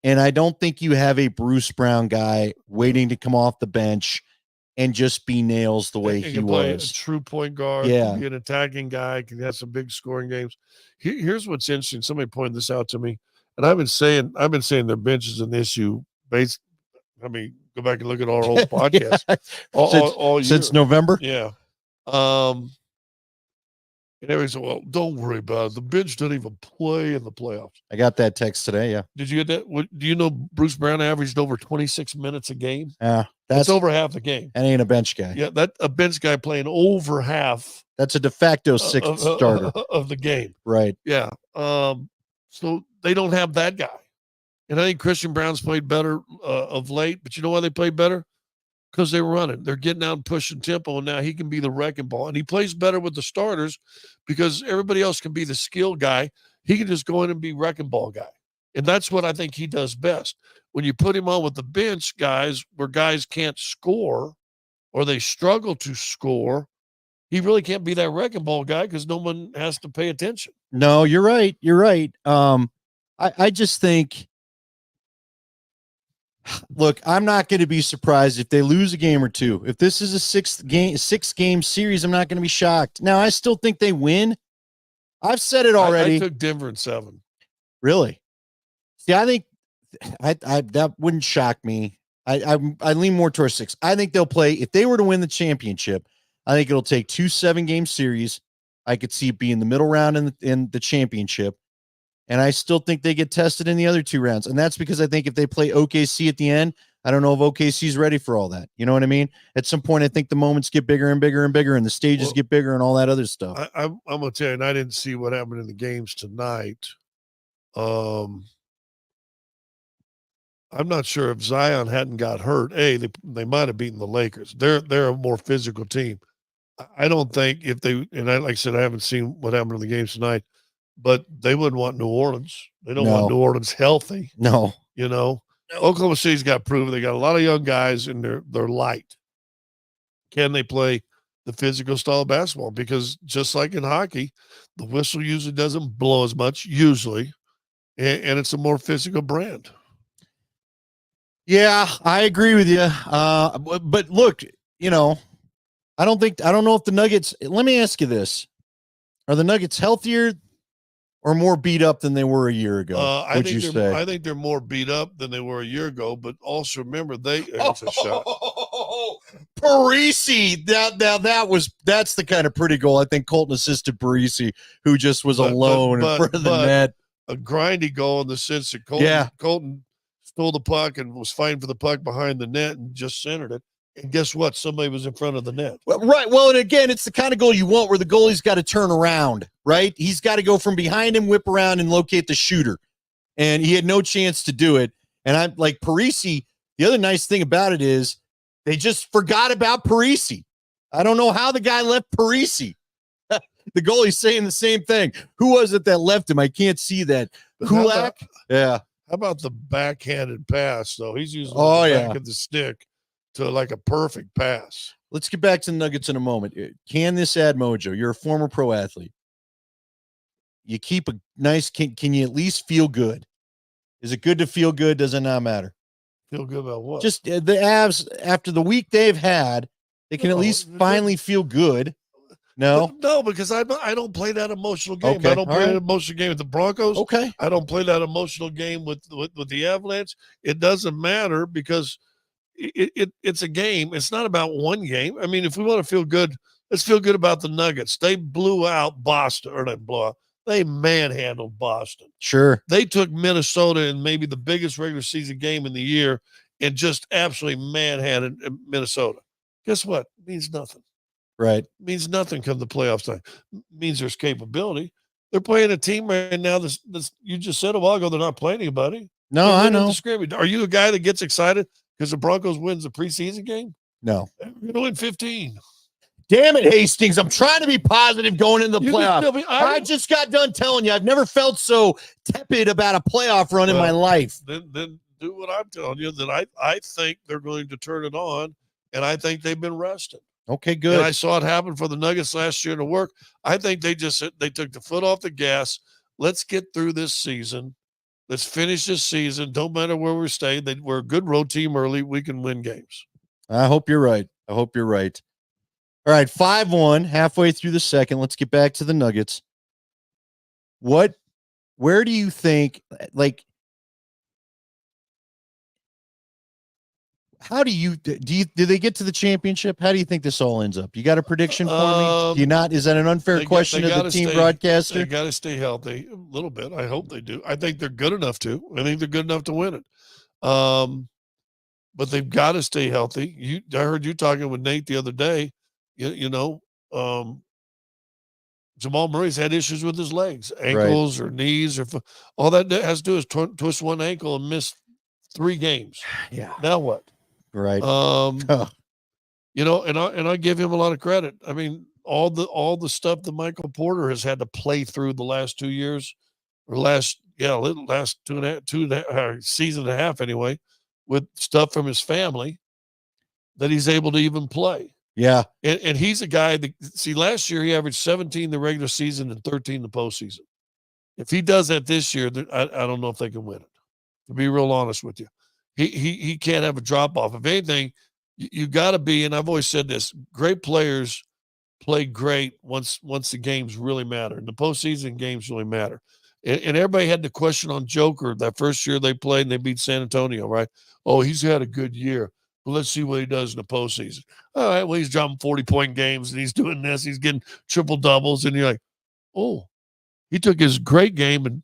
And I don't think you have a Bruce Brown guy waiting to come off the bench and just be nails the way he play was. A true point guard, Yeah. can be an attacking guy, can have some big scoring games. Here's what's interesting. Somebody pointed this out to me, and I've been saying their bench is an issue. Go back and look at our whole podcast all year. Since November. Yeah. And everybody said, well, don't worry about it. The bench doesn't even play in the playoffs. I got that text today. Yeah. Did you get that? Do you know Bruce Brown averaged over 26 minutes a game? That's over half the game. That ain't a bench guy. Yeah, a bench guy playing over half. That's a de facto sixth starter of the game. Right. Yeah. So they don't have that guy. And I think Christian Brown's played better of late. But you know why they played better? Because they were running. They're getting out and pushing tempo, and now he can be the wrecking ball. And he plays better with the starters because everybody else can be the skill guy. He can just go in and be wrecking ball guy. And that's what I think he does best. When you put him on with the bench guys where guys can't score or they struggle to score, he really can't be that wrecking ball guy because no one has to pay attention. No, you're right. You're right. I just think, look, I'm not going to be surprised if they lose a game or two. If this is a six game series, I'm not going to be shocked. Now, I still think they win. I've said it already. I took Denver in 7. Really? See, I think I that wouldn't shock me. I lean more towards 6. I think they'll play. If they were to win the championship, I think it'll take 2 7-game series. I could see it being the middle round in the championship. And I still think they get tested in the other 2 rounds. And that's because I think if they play OKC at the end, I don't know if OKC's ready for all that. You know what I mean? At some point, I think the moments get bigger and bigger and bigger, and the stages get bigger and all that other stuff. I'm going to tell you, and I didn't see what happened in the games tonight. I'm not sure if Zion hadn't got hurt. They might have beaten the Lakers. They're a more physical team. I don't think if they, and like I said, I haven't seen what happened in the games tonight, but they wouldn't want New Orleans. They don't want New Orleans healthy. No. You know, Oklahoma City's got proven they got a lot of young guys and they're light. Can they play the physical style of basketball? Because just like in hockey, the whistle usually doesn't blow as much, usually, and it's a more physical brand. Yeah, I agree with you. But look, you know, I don't know if the Nuggets, let me ask you this. Are the Nuggets healthier or more beat up than they were a year ago? I think they're more beat up than they were a year ago, but also remember it's a shot. Parisi, that's the kind of pretty goal. I think Colton assisted Parisi, who just was alone in front of the net. A grindy goal in the sense that Colton stole the puck and was fighting for the puck behind the net and just centered it. And guess what? Somebody was in front of the net. Well, right. Well, and again, it's the kind of goal you want where the goalie's got to turn around, right? He's got to go from behind him, whip around, and locate the shooter. And he had no chance to do it. And I'm like, Parisi, the other nice thing about it is they just forgot about Parisi. I don't know how the guy left Parisi. The goalie's saying the same thing. Who was it that left him? I can't see that. Kulak? Yeah. How about the backhanded pass, though? He's using the back of the stick to like a perfect pass. Let's get back to the Nuggets in a moment. Can this add mojo? You're a former pro athlete. You keep a nice, can you at least feel good? Is it good to feel good? Does it not matter? Feel good about what? Just the Avs, after the week they've had, they can at least finally feel good. No, because I don't play that emotional game. Okay. I don't play that emotional game with the Broncos. Okay. I don't play that emotional game with the Avalanche. It doesn't matter because it's a game. It's not about one game. I mean, if we want to feel good, let's feel good about the Nuggets. They blew out Boston, or they blew out. They manhandled Boston. Sure. They took Minnesota in maybe the biggest regular season game in the year and just absolutely manhandled Minnesota. Guess what? It means nothing. Right. It means nothing come the playoff time. It means there's capability. They're playing a team right now. This you just said a while ago they're not playing anybody. No, I know. Are you a guy that gets excited because the Broncos wins the preseason game? No. You're going to win 15. Damn it, Hastings. I'm trying to be positive going into the playoff. I just got done telling you I've never felt so tepid about a playoff run in my life. Then do what I'm telling you, that I think they're going to turn it on, and I think they've been rested. Okay, And good. I saw it happen for the Nuggets last year to work. I think they took the foot off the gas. Let's get through this season. Let's finish this season. Don't matter where we're staying. We're a good road team early. We can win games. I hope you're right. All right, 5-1, halfway through the second. Let's get back to the Nuggets. Where do you think, like, how do they get to the championship? How do you think this all ends up? You got a prediction for me? Do you not? Is that an unfair question to the team broadcaster? They got to stay healthy a little bit. I hope they do. I think they're good enough to. I think they're good enough to win it. But they've got to stay healthy. I heard you talking with Nate the other day. Jamal Murray's had issues with his legs, ankles or knees, or all that has to do is twist one ankle and miss 3 games. Yeah. Now what? Right. And I give him a lot of credit. I mean, all the stuff that Michael Porter has had to play through the last 2 years, or last 2.5 season and a half anyway, with stuff from his family that he's able to even play. Yeah. And he's a guy that, last year he averaged 17 the regular season and 13 the postseason. If he does that this year, I don't know if they can win it. To be real honest with you, he can't have a drop off. If anything, you got to be, and I've always said this: great players play great once the games really matter. And the postseason games really matter. And everybody had the question on Joker that first year they played and they beat San Antonio, right? Oh, he's had a good year. Well, let's see what he does in the postseason. All right, well, he's dropping 40-point games and he's doing this. He's getting triple doubles. And you're like, oh, he took his great game and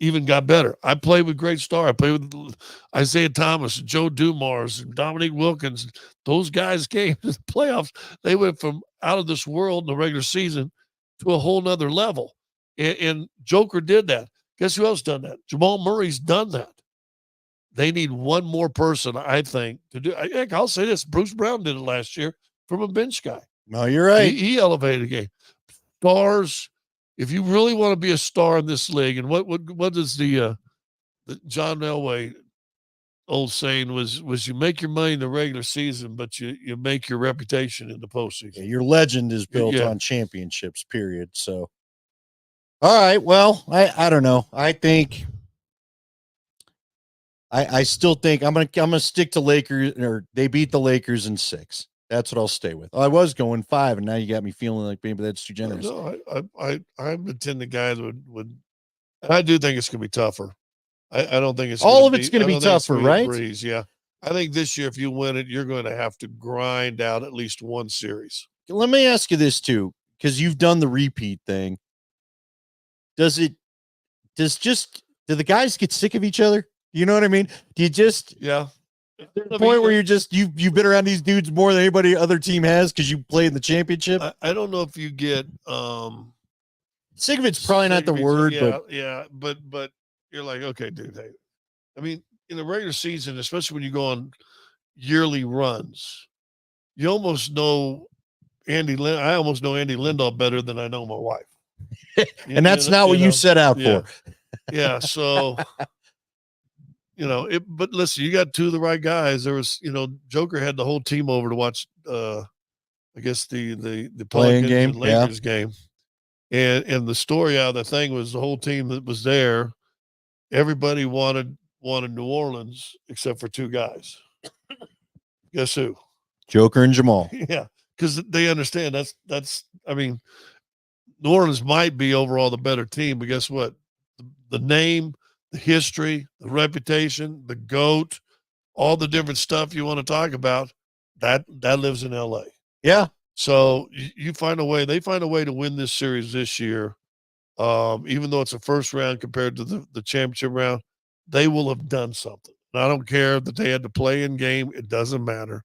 even got better. I played with great stars. I played with Isaiah Thomas, Joe Dumars, and Dominique Wilkins. Those guys came to the playoffs. They went from out of this world in the regular season to a whole nother level. And Joker did that. Guess who else done that? Jamal Murray's done that. They need one more person, I think, to do. I'll say this: Bruce Brown did it last year from a bench guy. No, you're right. He elevated the game. Stars. If you really want to be a star in this league, and what is the John Elway old saying was you make your money in the regular season, but you make your reputation in the postseason. Yeah, your legend is built on championships, period. So, all right, well, I don't know. I think I still think I'm gonna stick to Lakers, or they beat the Lakers in 6. That's what I'll stay with. I was going 5, and now you got me feeling like maybe that's too generous. No, I'm the kind of guy that would. I do think it's going to be tougher. I don't think it's all of it's going to be tougher, right? Breeze, yeah. I think this year, if you win it, you're going to have to grind out at least one series. Let me ask you this too, because you've done the repeat thing. Do the guys get sick of each other? You know what I mean? Do you just the point where you've been around these dudes more than anybody other team has because you played in the championship? I don't know if you get sick of it's probably not the word, but you're like, okay, dude. Hey, I mean, in the regular season, especially when you go on yearly runs, you almost know I almost know Andy Lindahl better than I know my wife. And that's not what you set out for. Yeah. So, but listen, you got 2 of the right guys. There was, Joker had the whole team over to watch, I guess the playing game, and Lakers game. And the story out of the thing was the whole team that was there, everybody wanted New Orleans except for 2 guys. Guess who? Joker and Jamal. Yeah, because they understand that's. I mean, New Orleans might be overall the better team, but guess what? The name, the history, the reputation, the GOAT, all the different stuff you want to talk about, that lives in LA. Yeah. So you find a way. They find a way to win this series this year. Even though it's a first round compared to the championship round, they will have done something. And I don't care that they had to play in game. It doesn't matter.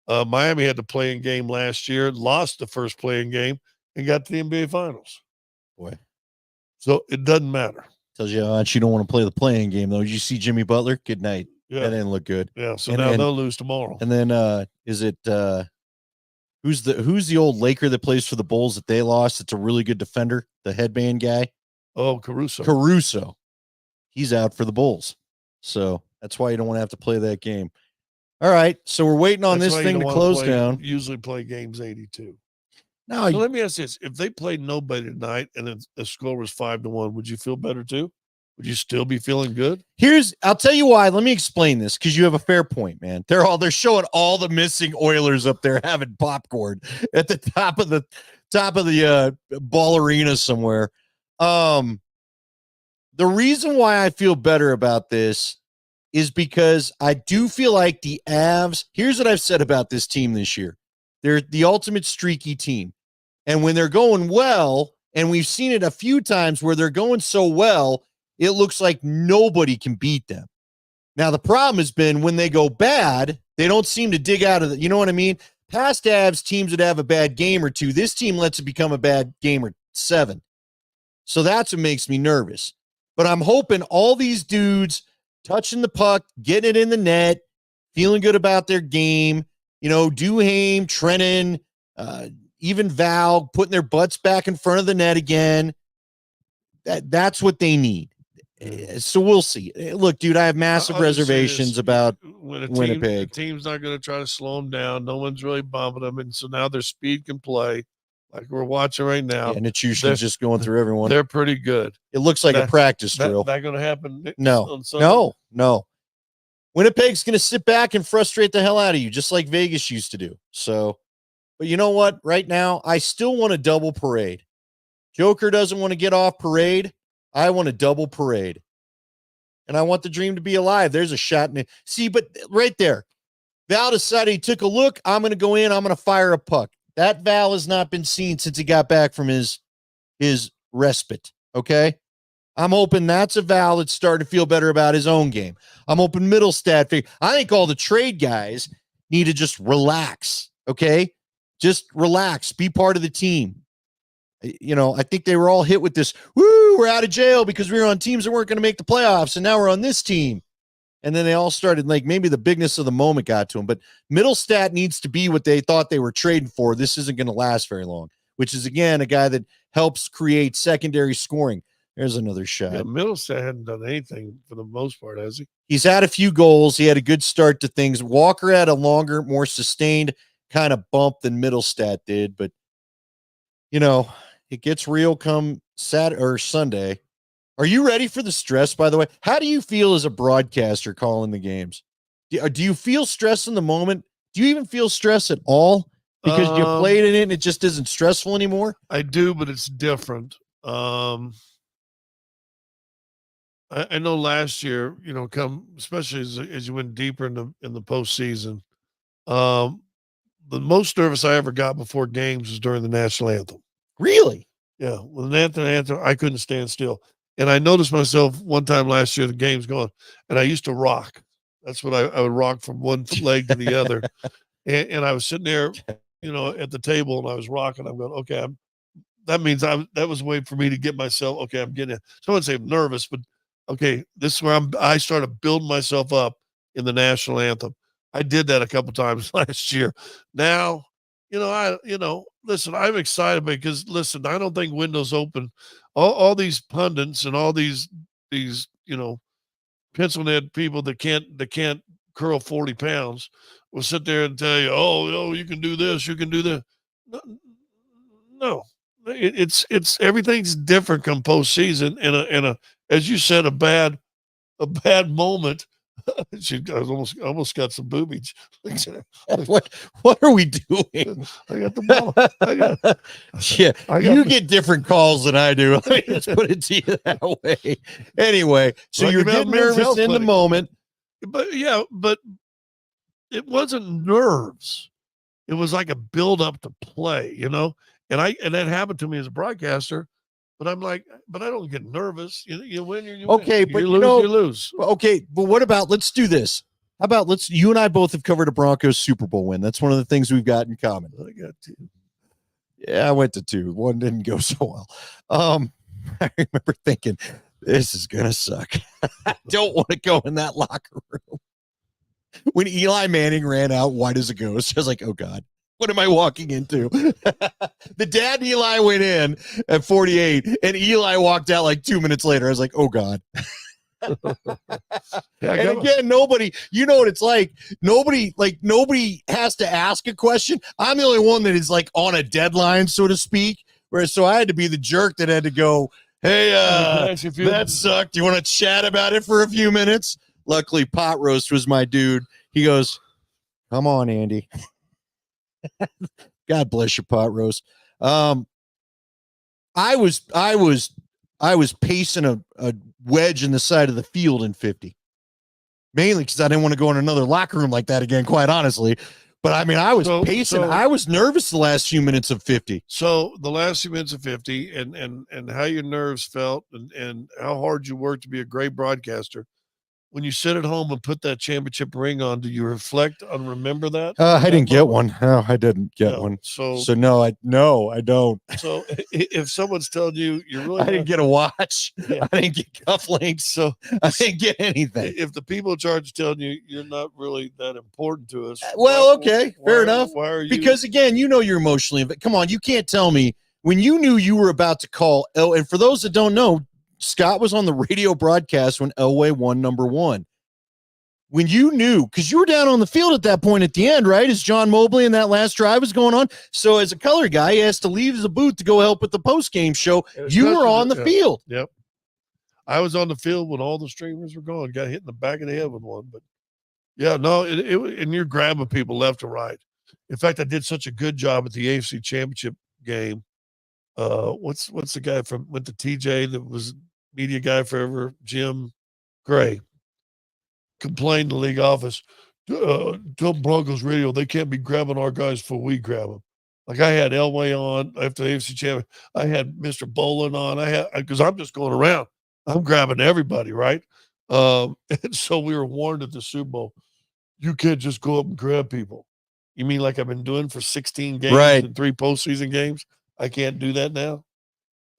Miami had to play in game last year, lost the first playing game, and got to the NBA Finals. Boy. So it doesn't matter. Tells you how much you don't want to play the playing game, though. Did you see Jimmy Butler? Good night. Yeah. That didn't look good. Yeah, so now they'll lose tomorrow. And then is it who's the old Laker that plays for the Bulls that they lost? It's a really good defender, the headband guy. Oh, Caruso. He's out for the Bulls. So that's why you don't want to have to play that game. All right. So we're waiting on That's this why you thing don't to wanna close play- down. Usually play games 82. No, So let me ask this: if they played nobody tonight and the score was 5-1, would you feel better too? Would you still be feeling good? I'll tell you why. Let me explain this because you have a fair point, man. They're showing all the missing Oilers up there having popcorn at the top of the ball arena somewhere. The reason why I feel better about this is because I do feel like the Avs, here's what I've said about this team this year. They're the ultimate streaky team. And when they're going well, and we've seen it a few times where they're going so well, it looks like nobody can beat them. Now, the problem has been when they go bad, they don't seem to dig out of the, you know what I mean? Past Avs teams would have a bad game or two. This team lets it become a bad game or 7. So that's what makes me nervous. But I'm hoping all these dudes touching the puck, getting it in the net, feeling good about their game, Duhaime, Trennan, even Val, putting their butts back in front of the net again. That's what they need. So we'll see. Look, dude, I have massive reservations about Winnipeg. The team's not going to try to slow them down. No one's really bumping them. And so now their speed can play like we're watching right now. Yeah, and it's usually just going through everyone. They're pretty good. It looks like a practice drill. That going to happen? No. Winnipeg's going to sit back and frustrate the hell out of you, just like Vegas used to do. So, but you know what? Right now, I still want a double parade. Joker doesn't want to get off parade. I want a double parade. And I want the dream to be alive. There's a shot in it. See, but right there, Val decided he took a look. I'm going to go in. I'm going to fire a puck. That Val has not been seen since he got back from his respite. Okay. I'm hoping that's a Val that's starting to feel better about his own game. I'm hoping Middlestat. I think all the trade guys need to just relax. Okay. Just relax. Be part of the team. I think they were all hit with this, we're out of jail because we were on teams that weren't going to make the playoffs, and now we're on this team. And then they all started, like, maybe the bigness of the moment got to them. But Middlestat needs to be what they thought they were trading for. This isn't going to last very long, which is, again, a guy that helps create secondary scoring. There's another shot. Yeah, Middlestat hadn't done anything for the most part, has he? He's had a few goals. He had a good start to things. Walker had a longer, more sustained kind of bump than Middlestat did, but, it gets real come Saturday or Sunday. Are you ready for the stress, by the way? How do you feel as a broadcaster calling the games? Do you feel stress in the moment? Do you even feel stress at all? Because you played in it and it just isn't stressful anymore? I do, but it's different. I know last year, especially as you went deeper in the postseason, the most nervous I ever got before games was during the national anthem. Really? Yeah. With an anthem, I couldn't stand still. And I noticed myself one time last year, the game's going, and I used to rock. That's what I would rock from one leg to the other. And I was sitting there, at the table, and I was rocking. I'm going, okay, that means that was a way for me to get myself, okay, I'm getting it. So I wouldn't say I'm nervous, but okay, this is where I started building myself up in the national anthem. I did that a couple times last year. Now, listen, I'm excited because listen, I don't think windows open. All these pundits and all these pencil neck people that can't curl 40 pounds will sit there and tell you, oh, you can do this, you can do that. No, it's everything's different come postseason, and a as you said, a bad moment. She almost got some boobies. What are we doing? I got the ball. You get different calls than I do. Let's put it to you that way. Anyway, so you're getting nervous in the moment. But it wasn't nerves. It was like a build up to play, and that happened to me as a broadcaster. But I'm like, I don't get nervous. You win, you win. Okay, but you lose. Okay, but what about, let's do this. How about you and I both have covered a Broncos Super Bowl win. That's one of the things we've got in common. I got 2. Yeah, I went to 2. One didn't go so well. I remember thinking, this is going to suck. I don't want to go in that locker room. When Eli Manning ran out white as a ghost, I was like, oh, God. What am I walking into? The dad and Eli went in at 48, and Eli walked out like 2 minutes later. I was like, oh, God. Yeah, And again, nobody, you know what it's like. Nobody has to ask a question. I'm the only one that is like on a deadline, so to speak. Whereas, so I had to be the jerk that had to go, hey, that sucked. You want to chat about it for a few minutes? Luckily, Pot Roast was my dude. He goes, come on, Andy. God bless you, Pot Roast. I was pacing a wedge in the side of the field in 50. Mainly because I didn't want to go in another locker room like that again, quite honestly. But I mean, I was pacing. I was nervous the last few minutes of 50. So the last few minutes of 50 and how your nerves felt and how hard you worked to be a great broadcaster. When you sit at home and put that championship ring on, do you reflect on remember that? I didn't get one. No, I didn't get one. So no, I don't. So if someone's telling you you're really, I didn't get a watch. Yeah. I didn't get cufflinks. So I didn't get anything. If the people in charge are telling you you're not really that important to us, well, okay, fair enough. Why are you? Because again, you know you're emotionally. Come on, you can't tell me when you knew you were about to call. And for those that don't know, Scott was on the radio broadcast when Elway won number 1. When you knew, because you were down on the field at that point at the end, right? As John Mobley in that last drive was going on. So as a color guy, he has to leave the booth to go help with the post-game show. You were on the field. Yep. I was on the field when all the streamers were gone. Got hit in the back of the head with one. But yeah, no, and you're grabbing people left and right. In fact, I did such a good job at the AFC Championship game. What's the guy went to TJ that was media guy forever, Jim Gray, complained to the league office, tell Broncos radio they can't be grabbing our guys before we grab them. Like I had Elway on after the AFC Championship. I had Mr. Bolin on. Because I'm just going around. I'm grabbing everybody, right? And so we were warned at the Super Bowl, you can't just go up and grab people. You mean like I've been doing for 16 games and 3 postseason games? I can't do that now?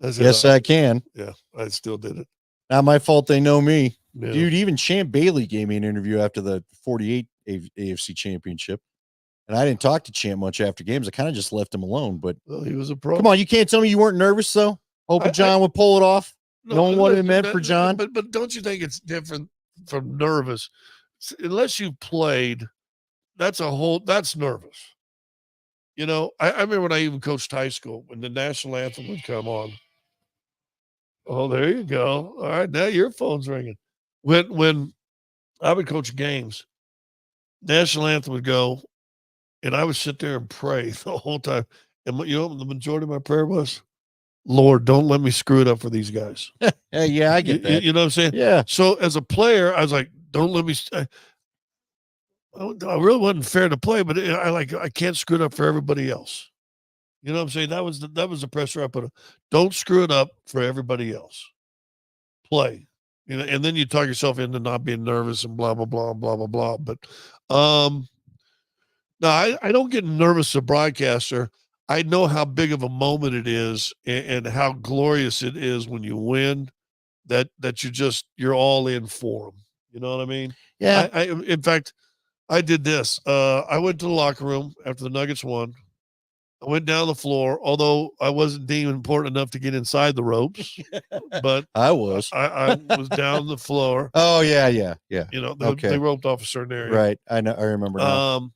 Yes, I can. Yeah, I still did it. Not my fault they know me. Yeah. Dude, even Champ Bailey gave me an interview after the 48 AFC Championship. And I didn't talk to Champ much after games. I kind of just left him alone. But he was a pro. Come on, you can't tell me you weren't nervous, though? Hoping John would pull it off. Knowing what it meant for John. But don't you think it's different from nervous? Unless you played, that's nervous. You know, I remember when I even coached high school, when the national anthem would come on. Oh, there you go. All right, now your phone's ringing. When I would coach games, national anthem would go, and I would sit there and pray the whole time. And you know what the majority of my prayer was? Lord, don't let me screw it up for these guys. Yeah, I get that. You know what I'm saying? Yeah. So as a player, I was like, don't let me. I really wasn't fair to play, but I can't screw it up for everybody else. You know what I'm saying? That was the pressure I put on. Don't screw it up for everybody else. Play. You know, and then you talk yourself into not being nervous and blah, blah, blah, blah, blah, blah. But no, I don't get nervous as a broadcaster. I know how big of a moment it is and how glorious it is when you win, that you're all in for them. You know what I mean? Yeah. In fact, I did this. I went to the locker room after the Nuggets won. I went down the floor, although I wasn't deemed important enough to get inside the ropes, but I was. I was down the floor. Oh, yeah. You know, they roped off a certain area. Right. I know. I remember now.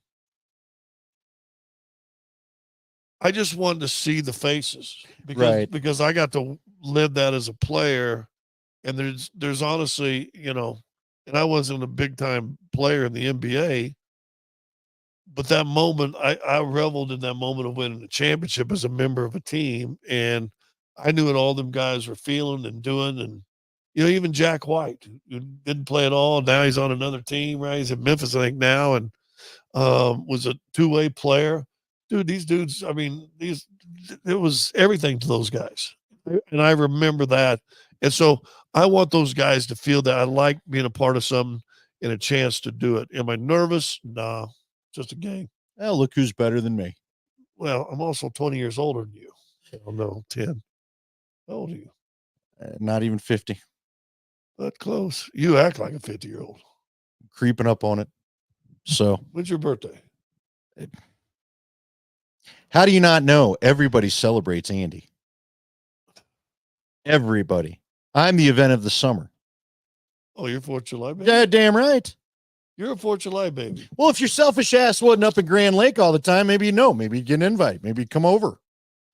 I just wanted to see the faces because I got to live that as a player. And there's honestly, you know, and I wasn't a big time player in the NBA, but that moment, I reveled in that moment of winning the championship as a member of a team. And I knew what all them guys were feeling and doing. And, you know, even Jack White, who didn't play at all. Now he's on another team, right? He's in Memphis, I think now. And was a two-way player. Dude, these dudes, I mean, it was everything to those guys. And I remember that. And so I want those guys to feel that I like being a part of something and a chance to do it. Am I nervous? Nah, just a game. Well, look who's better than me. Well, I'm also 20 years older than you. Oh, no, 10. How old are you? Not even 50. That close. You act like a 50-year-old. Creeping up on it. So. When's your birthday? How do you not know? Everybody celebrates Andy. Everybody. I'm the event of the summer. Oh, you're 4th of July, baby. Yeah, damn right. You're a 4th of July, baby. Well, if your selfish ass wasn't up in Grand Lake all the time, maybe maybe you'd get an invite. Maybe you'd come over.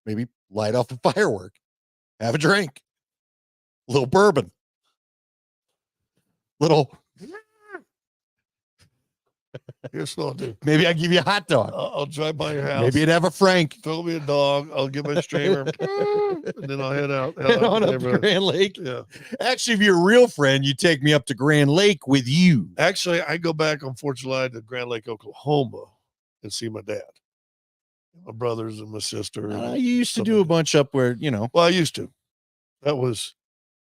Maybe light off a firework. Have a drink. A little bourbon. Little. Here's what I'll do. Maybe I give you a hot dog. I'll drive by your house. Maybe you'd have a Frank. Throw me a dog. I'll get my streamer. And then I'll head out. Head on up to Grand Lake. Yeah. Actually, if you're a real friend, you take me up to Grand Lake with you. Actually, I go back on 4th of July to Grand Lake, Oklahoma and see my dad, my brothers and my sister. You used to do a bunch up where, Well, I used to. That was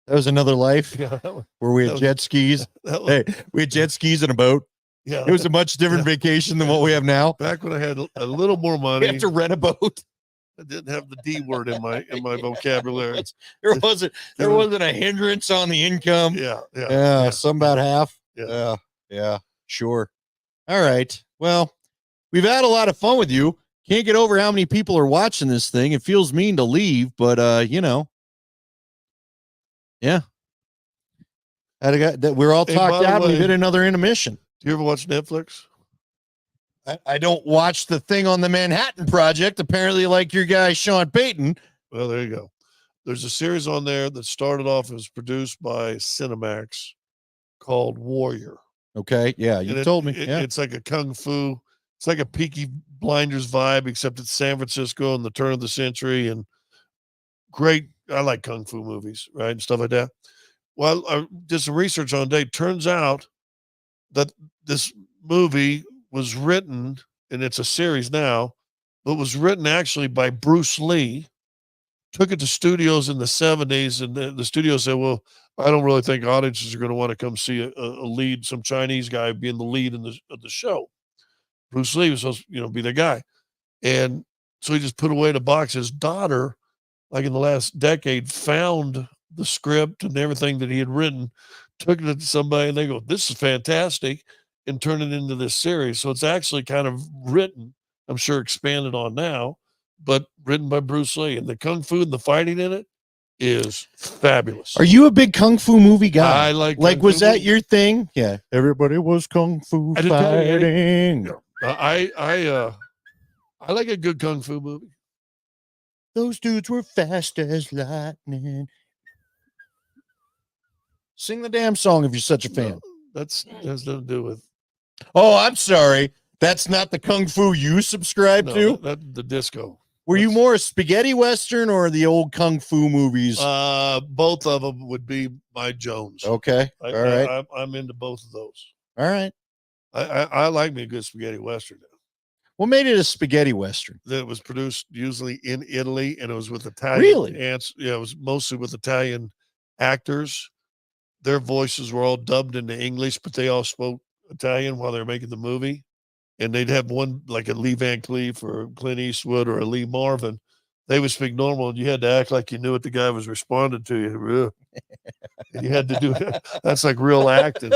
another life. Yeah, where we had jet skis. Hey, we had jet skis and a boat. Yeah. It was a much different vacation than what we have now. Back when I had a little more money. We had to rent a boat. I didn't have the D word in my vocabulary. There wasn't a hindrance on the income. Yeah. Some about half. Yeah. Sure. All right. Well, we've had a lot of fun with you. Can't get over how many people are watching this thing. It feels mean to leave, but yeah. We're all talked out. We've hit another intermission. Do you ever watch Netflix? I don't watch the thing on the Manhattan Project, apparently like your guy, Sean Payton. Well, there you go. There's a series on there that started off as produced by Cinemax called Warrior. Okay. Yeah. You told me. It's like a kung fu. It's like a Peaky Blinders vibe, except it's San Francisco in the turn of the century. And great. I like kung fu movies, right? And stuff like that. Well, I did some research on it. Turns out that this movie was written, and it's a series now, but was written actually by Bruce Lee. Took it to studios in the 70s, and the studio said, well, I don't really think audiences are going to want to come see a lead, some Chinese guy being the lead of the show. Bruce Lee was supposed to, be the guy. And so he just put away in a box. His daughter, like in the last decade, found the script and everything that he had written, took it to somebody, and they go, this is fantastic, and turn it into this series. So it's actually kind of written, I'm sure expanded on now, but written by Bruce Lee. And the kung fu and the fighting in it is fabulous. Are you a big kung fu movie guy? I like was that your thing? Yeah. Everybody was kung fu fighting. I like a good kung fu movie. Those dudes were fast as lightning. Sing the damn song if you're such a fan. No, has nothing to do with. Oh, I'm sorry. That's not the kung fu you subscribe to? The disco. Were you more a spaghetti western or the old kung fu movies? Both of them would be my Jones. Okay. All right. I'm into both of those. All right. I like me a good spaghetti western. What made it a spaghetti western? That was produced usually in Italy, and it was with Italian. Really? It was mostly with Italian actors. Their voices were all dubbed into English, but they all spoke Italian while they were making the movie. And they'd have one like a Lee Van Cleef or Clint Eastwood or a Lee Marvin. They would speak normal, and you had to act like you knew what the guy was responding to you. And you had to do it. That's like real acting.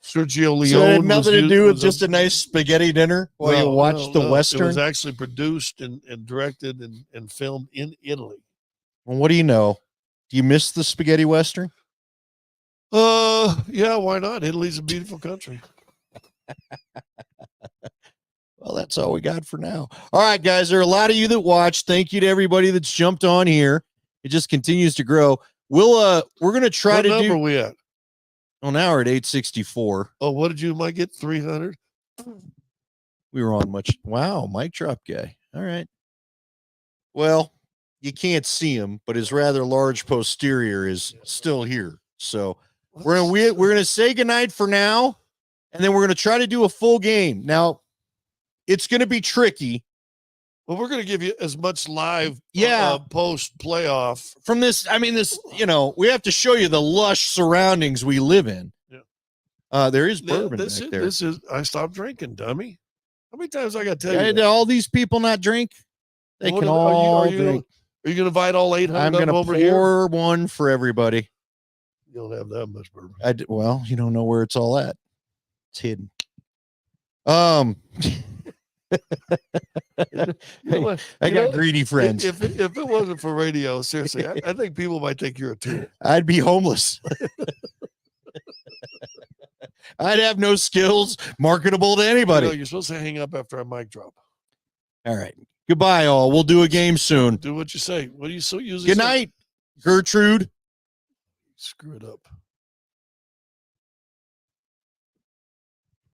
Sergio Leone. So it had nothing to do with just a nice spaghetti dinner while you watched the Western? It was actually produced and directed and filmed in Italy. Well, what do you know? Do you miss the spaghetti Western? Yeah, why not? Italy's a beautiful country. Well, that's all we got for now. All right, guys, there are a lot of you that watch. Thank you to everybody that's jumped on here. It just continues to grow. We're going to try to do. What number are we at? Well, now we're at 864. Oh, what did you might get 300? We were on much. Wow, mic drop guy. All right. Well, you can't see him, but his rather large posterior is still here. So we're gonna say goodnight for now, and then we're gonna try to do a full game. Now, it's gonna be tricky. Well, we're gonna give you as much live, post playoff from this. I mean, this. We have to show you the lush surroundings we live in. Yeah. There is bourbon back there. This is. I stopped drinking, dummy. How many times I got to tell you? Did all these people not drink? They can all drink. Are you going to invite all 800 I'm going to pour here? one for everybody. You don't have that much bourbon. Well, you don't know where it's all at. It's hidden. You know what? I You got know, greedy friends. If it wasn't for radio, seriously, I think people might think you're a tool. I'd be homeless. I'd have no skills marketable to anybody. You know, you're supposed to hang up after a mic drop. All right. Goodbye, all. We'll do a game soon. Do what you say. What do you so usually Good say? night, Gertrude. Screw it up.